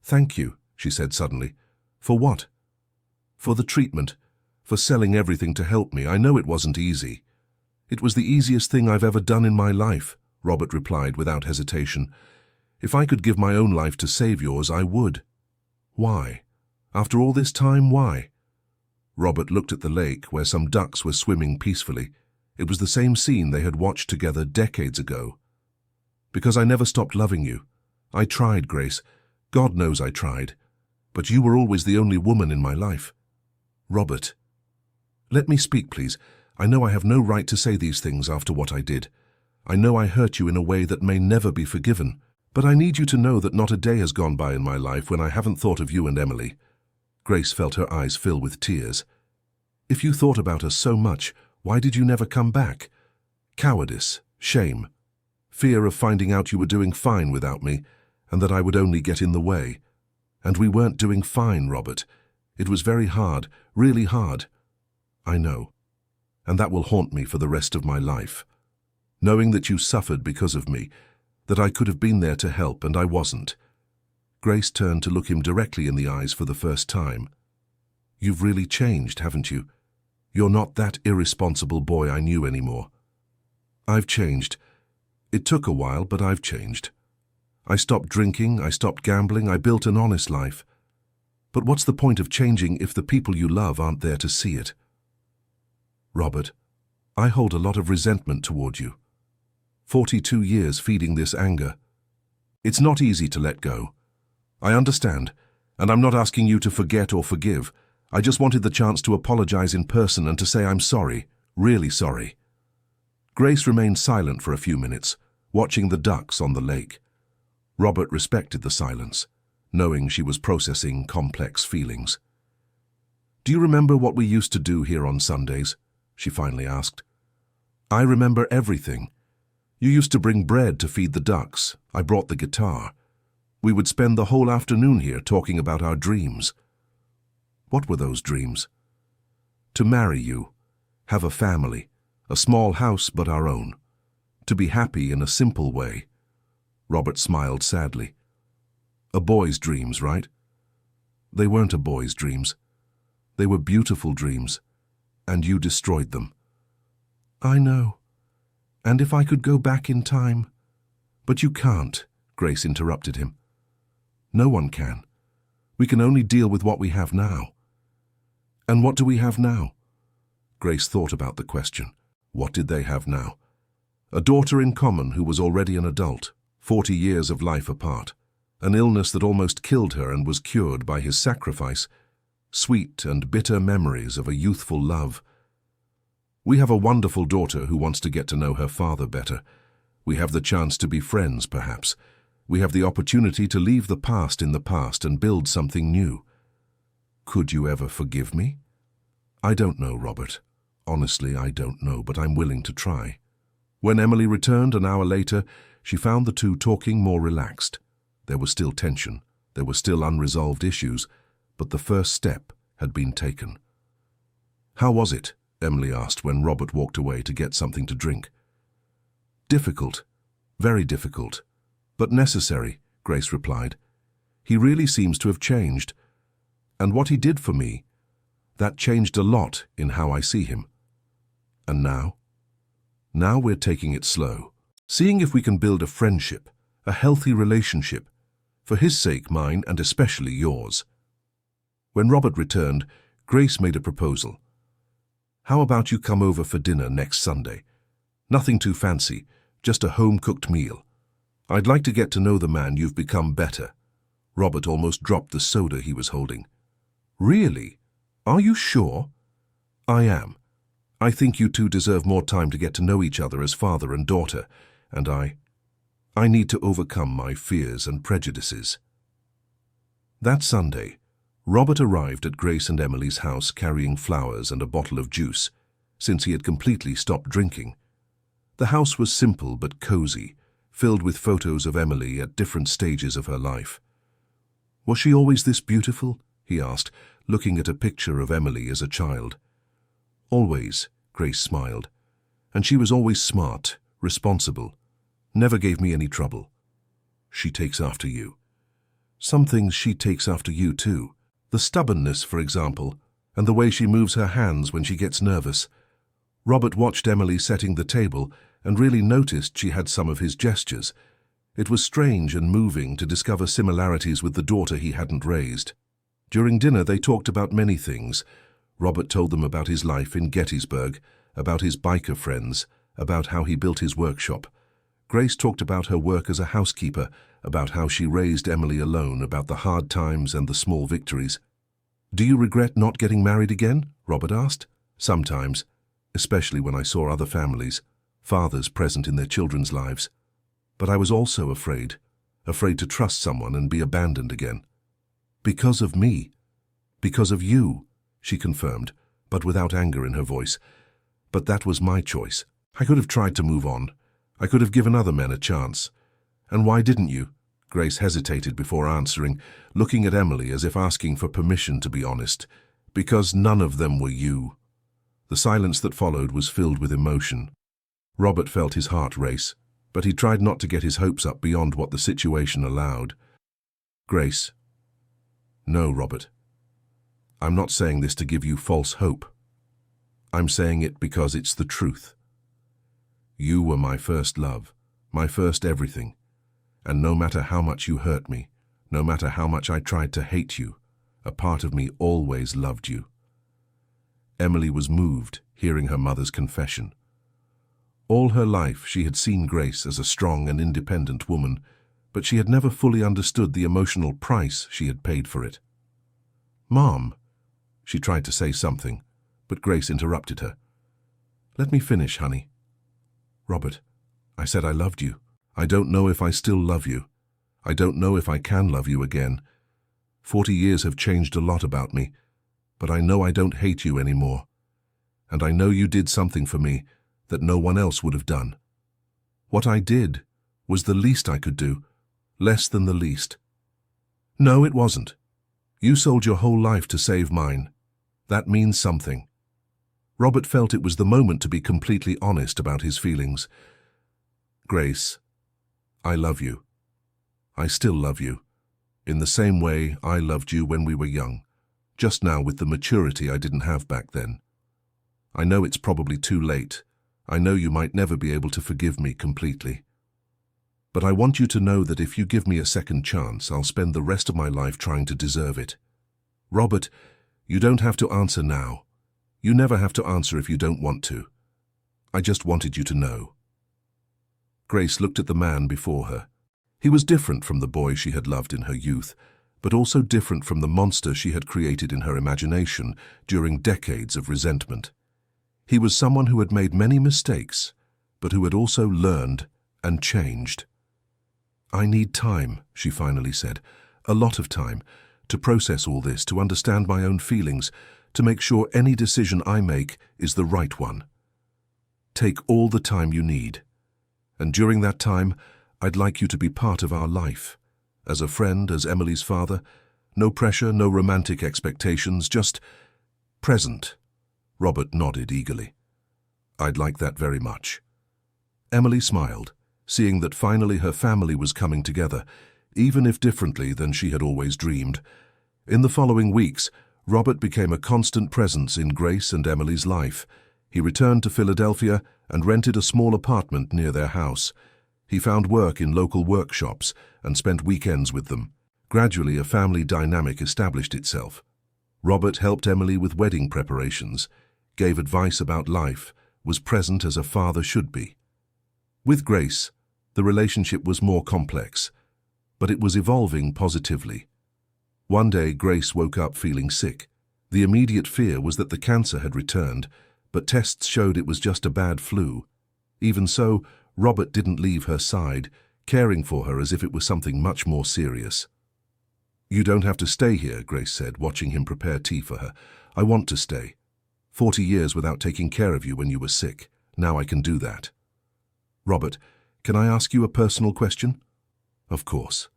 "Thank you," she said suddenly. "For what?" "For the treatment. For selling everything to help me. I know it wasn't easy." "It was the easiest thing I've ever done in my life," Robert replied without hesitation. "If I could give my own life to save yours, I would." "Why? After all this time, why?" Robert looked at the lake where some ducks were swimming peacefully. It was the same scene they had watched together decades ago. "Because I never stopped loving you. I tried, Grace. God knows I tried. But you were always the only woman in my life." "Robert." "Let me speak, please. I know I have no right to say these things after what I did. I know I hurt you in a way that may never be forgiven. But I need you to know that not a day has gone by in my life when I haven't thought of you and Emily." Grace felt her eyes fill with tears. "If you thought about us so much, why did you never come back? Cowardice, shame, fear of finding out you were doing fine without me, and that I would only get in the way. And we weren't doing fine, Robert. It was very hard, really hard." "I know. And that will haunt me for the rest of my life. Knowing that you suffered because of me, that I could have been there to help and I wasn't." Grace turned to look him directly in the eyes for the first time. "You've really changed, haven't you? You're not that irresponsible boy I knew anymore." "I've changed. It took a while, but I've changed. I stopped drinking, I stopped gambling, I built an honest life. But what's the point of changing if the people you love aren't there to see it?" "Robert, I hold a lot of resentment toward you. 42 years feeding this anger. It's not easy to let go. I understand, and I'm not asking you to forget or forgive. I just wanted the chance to apologize in person and to say I'm sorry, really sorry." Grace remained silent for a few minutes, watching the ducks on the lake. Robert respected the silence, knowing she was processing complex feelings. "Do you remember what we used to do here on Sundays?" she finally asked. "I remember everything. You used to bring bread to feed the ducks. I brought the guitar. We would spend the whole afternoon here talking about our dreams." "What were those dreams?" "To marry you, have a family, a small house but our own. To be happy in a simple way." Robert smiled sadly. "A boy's dreams, right?" "They weren't a boy's dreams. They were beautiful dreams, and you destroyed them." "I know. And if I could go back in time—" "But you can't," Grace interrupted him. "No one can. We can only deal with what we have now." "And what do we have now?" Grace thought about the question. What did they have now? A daughter in common who was already an adult, 40 years of life apart. An illness that almost killed her and was cured by his sacrifice. Sweet and bitter memories of a youthful love. We have a wonderful daughter who wants to get to know her father better. We have the chance to be friends, perhaps. We have the opportunity to leave the past in the past and build something new. Could you ever forgive me? I don't know, Robert. Honestly, I don't know, but I'm willing to try. When Emily returned an hour later, she found the two talking more relaxed. There was still tension. There were still unresolved issues, but the first step had been taken. How was it? Emily asked when Robert walked away to get something to drink. Difficult, very difficult, but necessary, Grace replied. He really seems to have changed. And what he did for me, that changed a lot in how I see him. And now? Now we're taking it slow, seeing if we can build a friendship, a healthy relationship, for his sake, mine, and especially yours. When Robert returned, Grace made a proposal. How about you come over for dinner next Sunday? Nothing too fancy, just a home-cooked meal. I'd like to get to know the man you've become better. Robert almost dropped the soda he was holding. Really? Are you sure? I am. I think you two deserve more time to get to know each other as father and daughter, and I need to overcome my fears and prejudices. That Sunday, Robert arrived at Grace and Emily's house carrying flowers and a bottle of juice, since he had completely stopped drinking. The house was simple but cozy, filled with photos of Emily at different stages of her life. Was she always this beautiful? He asked, looking at a picture of Emily as a child. Always, Grace smiled. And she was always smart, responsible, never gave me any trouble. She takes after you. Some things she takes after you too. The stubbornness, for example, and the way she moves her hands when she gets nervous. Robert watched Emily setting the table and really noticed she had some of his gestures. It was strange and moving to discover similarities with the daughter he hadn't raised. During dinner they talked about many things. Robert told them about his life in Gettysburg, about his biker friends, about how he built his workshop. Grace talked about her work as a housekeeper, about how she raised Emily alone, about the hard times and the small victories. Do you regret not getting married again? Robert asked. Sometimes, especially when I saw other families, fathers present in their children's lives. But I was also afraid to trust someone and be abandoned again. Because of me. Because of you, she confirmed, but without anger in her voice. But that was my choice. I could have tried to move on. I could have given other men a chance. And why didn't you? Grace hesitated before answering, looking at Emily as if asking for permission to be honest. Because none of them were you. The silence that followed was filled with emotion. Robert felt his heart race, but he tried not to get his hopes up beyond what the situation allowed. Grace. No, Robert. I'm not saying this to give you false hope. I'm saying it because it's the truth. You were my first love, my first everything. And no matter how much you hurt me, no matter how much I tried to hate you, a part of me always loved you. Emily was moved, hearing her mother's confession. All her life she had seen Grace as a strong and independent woman, but she had never fully understood the emotional price she had paid for it. Mom, she tried to say something, but Grace interrupted her. Let me finish, honey. Robert, I said I loved you. I don't know if I still love you. I don't know if I can love you again. 40 years have changed a lot about me, but I know I don't hate you anymore. And I know you did something for me that no one else would have done. What I did was the least I could do, less than the least. No, it wasn't. You sold your whole life to save mine. That means something. Robert felt it was the moment to be completely honest about his feelings. Grace, I love you. I still love you. In the same way I loved you when we were young, just now with the maturity I didn't have back then. I know it's probably too late. I know you might never be able to forgive me completely. But I want you to know that if you give me a second chance, I'll spend the rest of my life trying to deserve it. Robert, you don't have to answer now. You never have to answer if you don't want to. I just wanted you to know. Grace looked at the man before her. He was different from the boy she had loved in her youth, but also different from the monster she had created in her imagination during decades of resentment. He was someone who had made many mistakes, but who had also learned and changed. "I need time," she finally said, "a lot of time, to process all this, to understand my own feelings, to make sure any decision I make is the right one. Take all the time you need. And during that time, I'd like you to be part of our life. As a friend, as Emily's father, no pressure, no romantic expectations, just present." Robert nodded eagerly. "I'd like that very much." Emily smiled, seeing that finally her family was coming together, even if differently than she had always dreamed. In the following weeks, Robert became a constant presence in Grace and Emily's life. He returned to Philadelphia and rented a small apartment near their house. He found work in local workshops and spent weekends with them. Gradually, a family dynamic established itself. Robert helped Emily with wedding preparations, gave advice about life, was present as a father should be. With Grace, the relationship was more complex, but it was evolving positively. One day, Grace woke up feeling sick. The immediate fear was that the cancer had returned, but tests showed it was just a bad flu. Even so, Robert didn't leave her side, caring for her as if it was something much more serious. "You don't have to stay here," Grace said, watching him prepare tea for her. "I want to stay. 40 years without taking care of you when you were sick. Now I can do that." "Robert, can I ask you a personal question?" "Of course."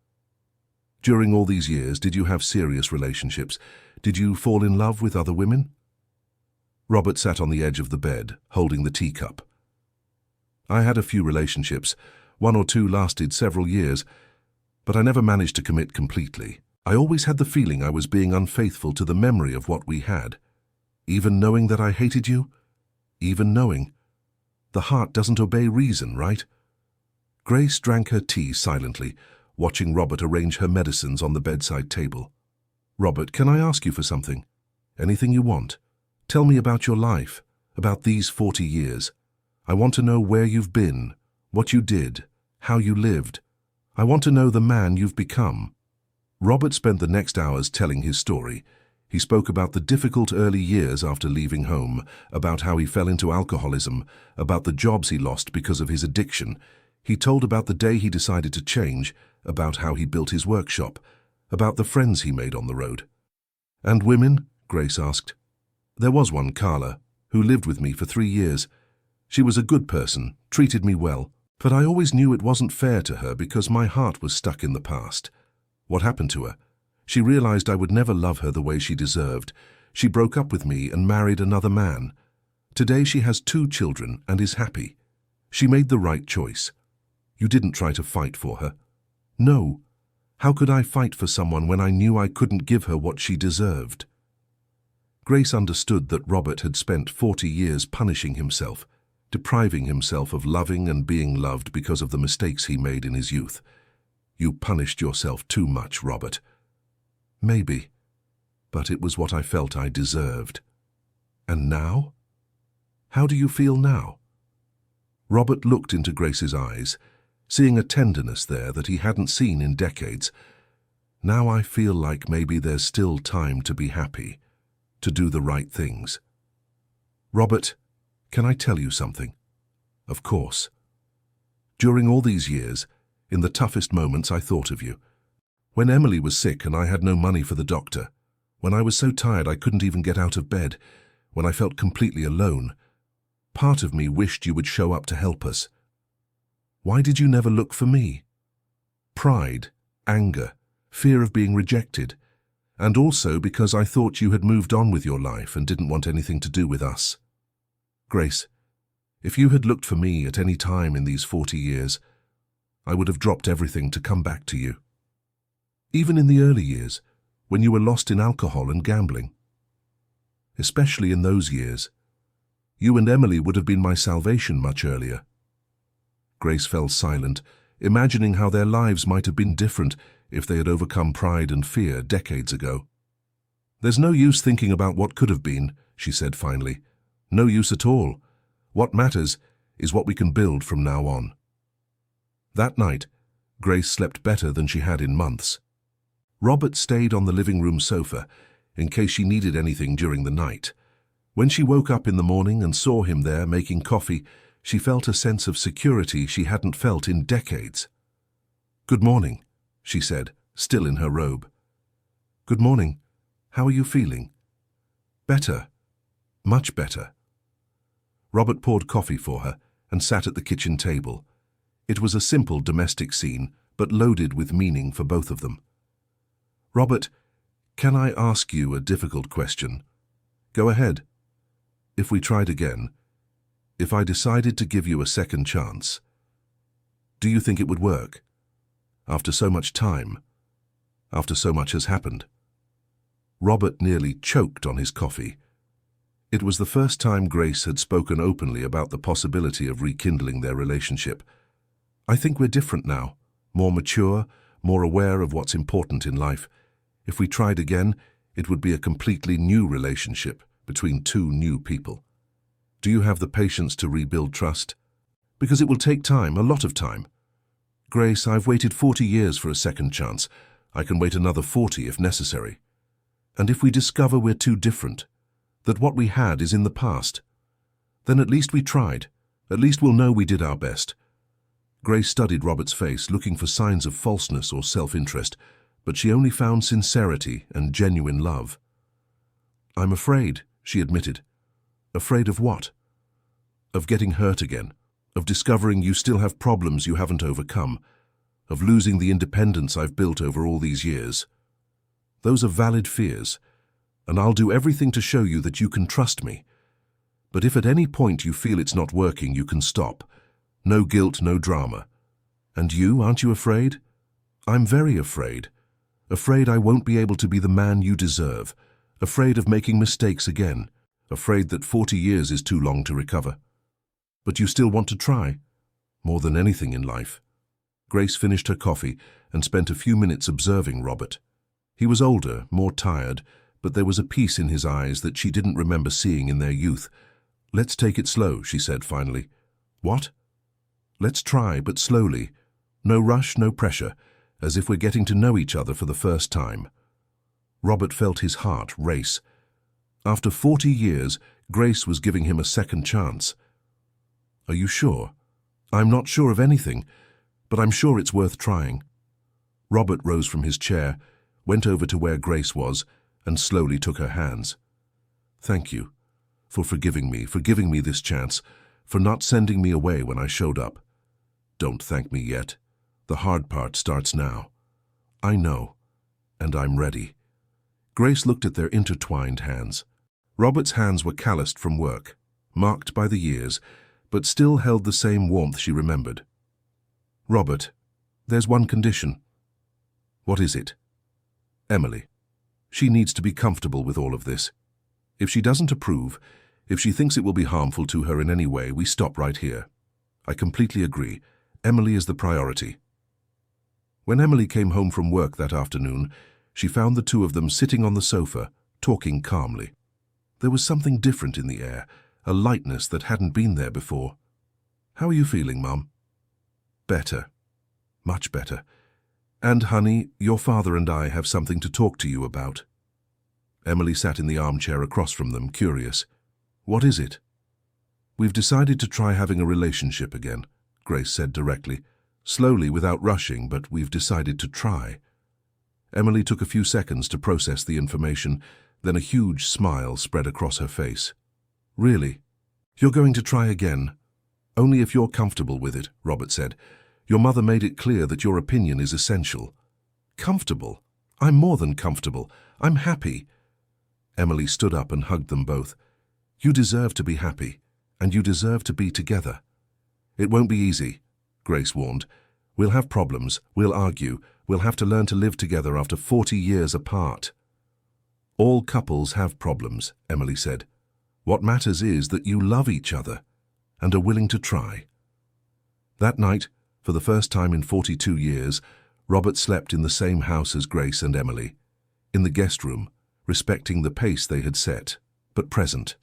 "During all these years, did you have serious relationships? Did you fall in love with other women?" Robert sat on the edge of the bed, holding the teacup. "I had a few relationships. 1 or 2 lasted several years, but I never managed to commit completely. I always had the feeling I was being unfaithful to the memory of what we had. Even knowing that I hated you? Even knowing. The heart doesn't obey reason, right?" Grace drank her tea silently, watching Robert arrange her medicines on the bedside table. "Robert, can I ask you for something? Anything you want? Tell me about your life, about these 40 years. I want to know where you've been, what you did, how you lived. I want to know the man you've become." Robert spent the next hours telling his story. He spoke about the difficult early years after leaving home, about how he fell into alcoholism, about the jobs he lost because of his addiction. He told about the day he decided to change, about how he built his workshop, about the friends he made on the road. "And women?" Grace asked. "There was one, Carla, who lived with me for 3 years. She was a good person, treated me well, but I always knew it wasn't fair to her because my heart was stuck in the past. What happened to her? She realized I would never love her the way she deserved. She broke up with me and married another man. Today she has 2 children and is happy. She made the right choice. You didn't try to fight for her." "No. How could I fight for someone when I knew I couldn't give her what she deserved?" Grace understood that Robert had spent 40 years punishing himself, depriving himself of loving and being loved because of the mistakes he made in his youth. "You punished yourself too much, Robert." "Maybe, but it was what I felt I deserved." "And now? How do you feel now?" Robert looked into Grace's eyes, seeing a tenderness there that he hadn't seen in decades. "Now I feel like maybe there's still time to be happy, to do the right things." "Robert, can I tell you something?" "Of course." "During all these years, in the toughest moments I thought of you. When Emily was sick and I had no money for the doctor, when I was so tired I couldn't even get out of bed, when I felt completely alone, part of me wished you would show up to help us. Why did you never look for me? Pride, anger, fear of being rejected, and also because I thought you had moved on with your life and didn't want anything to do with us. Grace, if you had looked for me at any time in these 40 years, I would have dropped everything to come back to you. Even in the early years, when you were lost in alcohol and gambling. Especially in those years, you and Emily would have been my salvation much earlier." Grace fell silent, imagining how their lives might have been different if they had overcome pride and fear decades ago. "There's no use thinking about what could have been," she said finally. "No use at all. What matters is what we can build from now on." That night, Grace slept better than she had in months. Robert stayed on the living room sofa in case she needed anything during the night. When she woke up in the morning and saw him there making coffee, she felt a sense of security she hadn't felt in decades. "Good morning," she said, still in her robe. "Good morning. How are you feeling?" "Better. Much better." Robert poured coffee for her and sat at the kitchen table. It was a simple domestic scene, but loaded with meaning for both of them. "Robert, can I ask you a difficult question?" "Go ahead." "If we tried again, if I decided to give you a second chance, do you think it would work? After so much time, after so much has happened?" Robert nearly choked on his coffee. It was the first time Grace had spoken openly about the possibility of rekindling their relationship. "I think we're different now, more mature, more aware of what's important in life. If we tried again, it would be a completely new relationship between two new people. Do you have the patience to rebuild trust? Because it will take time, a lot of time." "Grace, I've waited 40 years for a second chance. I can wait another 40 if necessary. And if we discover we're too different, that what we had is in the past, then at least we tried. At least we'll know we did our best." Grace studied Robert's face, looking for signs of falseness or self-interest, but she only found sincerity and genuine love. "I'm afraid," she admitted. "Afraid of what?" "Of getting hurt again, of discovering you still have problems you haven't overcome, of losing the independence I've built over all these years. Those are valid fears, and I'll do everything to show you that you can trust me. But if at any point you feel it's not working, you can stop. No guilt, no drama. And you, aren't you afraid?" "I'm very afraid. Afraid I won't be able to be the man you deserve. Afraid of making mistakes again. Afraid that 40 years is too long to recover." "But you still want to try?" "More than anything in life." Grace finished her coffee and spent a few minutes observing Robert. He was older, more tired, but there was a peace in his eyes that she didn't remember seeing in their youth. "Let's take it slow," she said finally. "What?" "Let's try, but slowly. No rush, no pressure, as if we're getting to know each other for the first time." Robert felt his heart race. After 40 years, Grace was giving him a second chance. "Are you sure?" "I'm not sure of anything, but I'm sure it's worth trying." Robert rose from his chair, went over to where Grace was, and slowly took her hands. "Thank you for forgiving me this chance, for not sending me away when I showed up." "Don't thank me yet. The hard part starts now." "I know, and I'm ready." Grace looked at their intertwined hands. Robert's hands were calloused from work, marked by the years, but still held the same warmth she remembered. "Robert, there's one condition." "What is it?" "Emily. She needs to be comfortable with all of this. If she doesn't approve, if she thinks it will be harmful to her in any way, we stop right here. I completely agree. Emily is the priority." When Emily came home from work that afternoon, she found the two of them sitting on the sofa, talking calmly. There was something different in the air, a lightness that hadn't been there before. "How are you feeling, Mum?" "Better. Much better. And, honey, your father and I have something to talk to you about." Emily sat in the armchair across from them, curious. "What is it?" "We've decided to try having a relationship again," Grace said directly. "Slowly, without rushing, but we've decided to try." Emily took a few seconds to process the information, then a huge smile spread across her face. "Really? You're going to try again?" "Only if you're comfortable with it," Robert said. "Your mother made it clear that your opinion is essential." "Comfortable? I'm more than comfortable. I'm happy." Emily stood up and hugged them both. "You deserve to be happy, and you deserve to be together." "It won't be easy," Grace warned. "We'll have problems, we'll argue, we'll have to learn to live together after 40 years apart." "All couples have problems," Emily said. "What matters is that you love each other and are willing to try." That night, for the first time in 42 years, Robert slept in the same house as Grace and Emily, in the guest room, respecting the pace they had set, but present.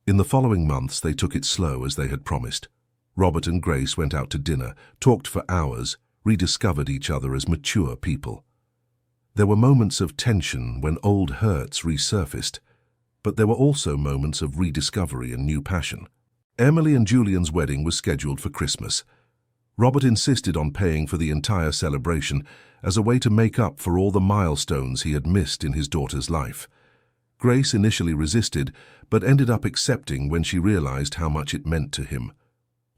In the following months, they took it slow as they had promised. Robert and Grace went out to dinner, talked for hours, rediscovered each other as mature people. There were moments of tension when old hurts resurfaced, but there were also moments of rediscovery and new passion. Emily and Julian's wedding was scheduled for Christmas. Robert insisted on paying for the entire celebration as a way to make up for all the milestones he had missed in his daughter's life. Grace initially resisted, but ended up accepting when she realized how much it meant to him.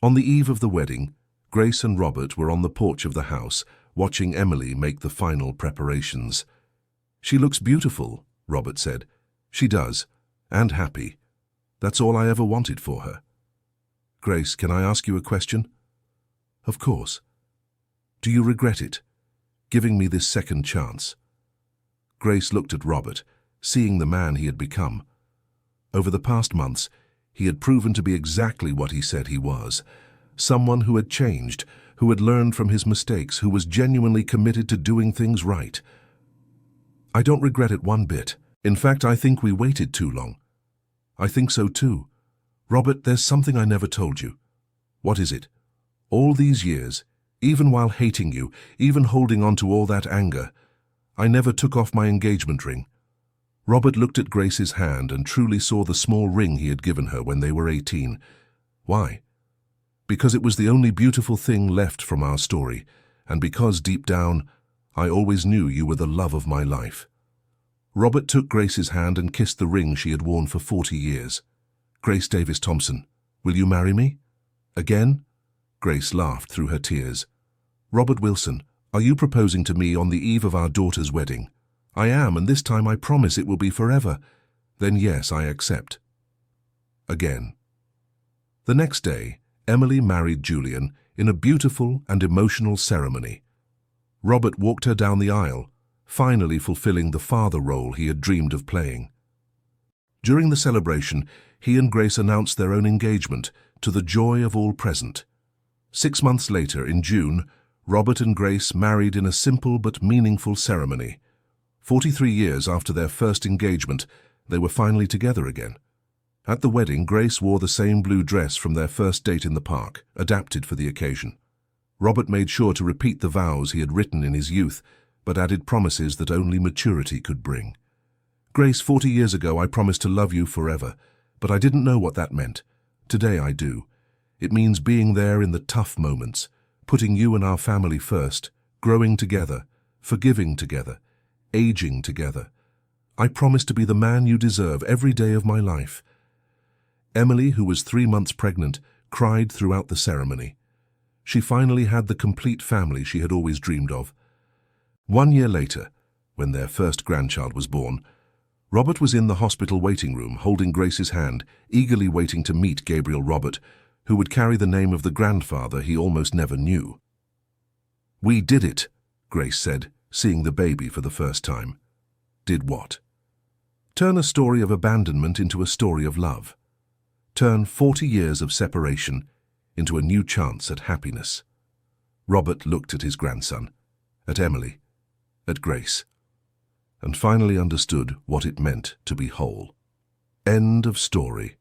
On the eve of the wedding, Grace and Robert were on the porch of the house, watching Emily make the final preparations. "She looks beautiful," Robert said. "She does, and happy. That's all I ever wanted for her." "Grace, can I ask you a question?" "Of course." "Do you regret it, giving me this second chance?" Grace looked at Robert, seeing the man he had become. Over the past months, he had proven to be exactly what he said he was. Someone who had changed, who had learned from his mistakes, who was genuinely committed to doing things right. "I don't regret it one bit. In fact, I think we waited too long." "I think so too. Robert, there's something I never told you." "What is it?" "All these years, even while hating you, even holding on to all that anger, I never took off my engagement ring." Robert looked at Grace's hand and truly saw the small ring he had given her when they were 18. "Why?" "Because it was the only beautiful thing left from our story, and because, deep down, I always knew you were the love of my life." Robert took Grace's hand and kissed the ring she had worn for 40 years. "Grace Davis Thompson, will you marry me?" "Again?" Grace laughed through her tears. "Robert Wilson, are you proposing to me on the eve of our daughter's wedding?" "I am, and this time I promise it will be forever." "Then yes, I accept." Again. The next day, Emily married Julian in a beautiful and emotional ceremony. Robert walked her down the aisle, finally fulfilling the father role he had dreamed of playing. During the celebration, he and Grace announced their own engagement, to the joy of all present. 6 months later, in June, Robert and Grace married in a simple but meaningful ceremony. 43 years after their first engagement, they were finally together again. At the wedding, Grace wore the same blue dress from their first date in the park, adapted for the occasion. Robert made sure to repeat the vows he had written in his youth, but added promises that only maturity could bring. "Grace, 40 years ago I promised to love you forever, but I didn't know what that meant. Today I do. It means being there in the tough moments, putting you and our family first, growing together, forgiving together, aging together. I promise to be the man you deserve every day of my life." Emily, who was 3 months pregnant, cried throughout the ceremony. She finally had the complete family she had always dreamed of. 1 year later, when their first grandchild was born, Robert was in the hospital waiting room holding Grace's hand, eagerly waiting to meet Gabriel Robert, who would carry the name of the grandfather he almost never knew. "We did it," Grace said, seeing the baby for the first time. "Did what?" "Turn a story of abandonment into a story of love. Turn 40 years of separation into a new chance at happiness." Robert looked at his grandson, at Emily, at Grace, and finally understood what it meant to be whole. End of story.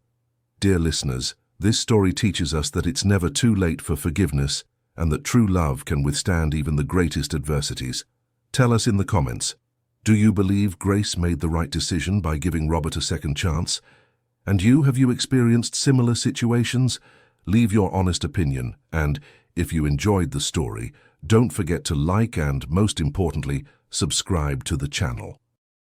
Dear listeners, this story teaches us that it's never too late for forgiveness and that true love can withstand even the greatest adversities. Tell us in the comments, do you believe Grace made the right decision by giving Robert a second chance? And you, have you experienced similar situations? Leave your honest opinion, and if you enjoyed the story, don't forget to like and, most importantly, subscribe to the channel.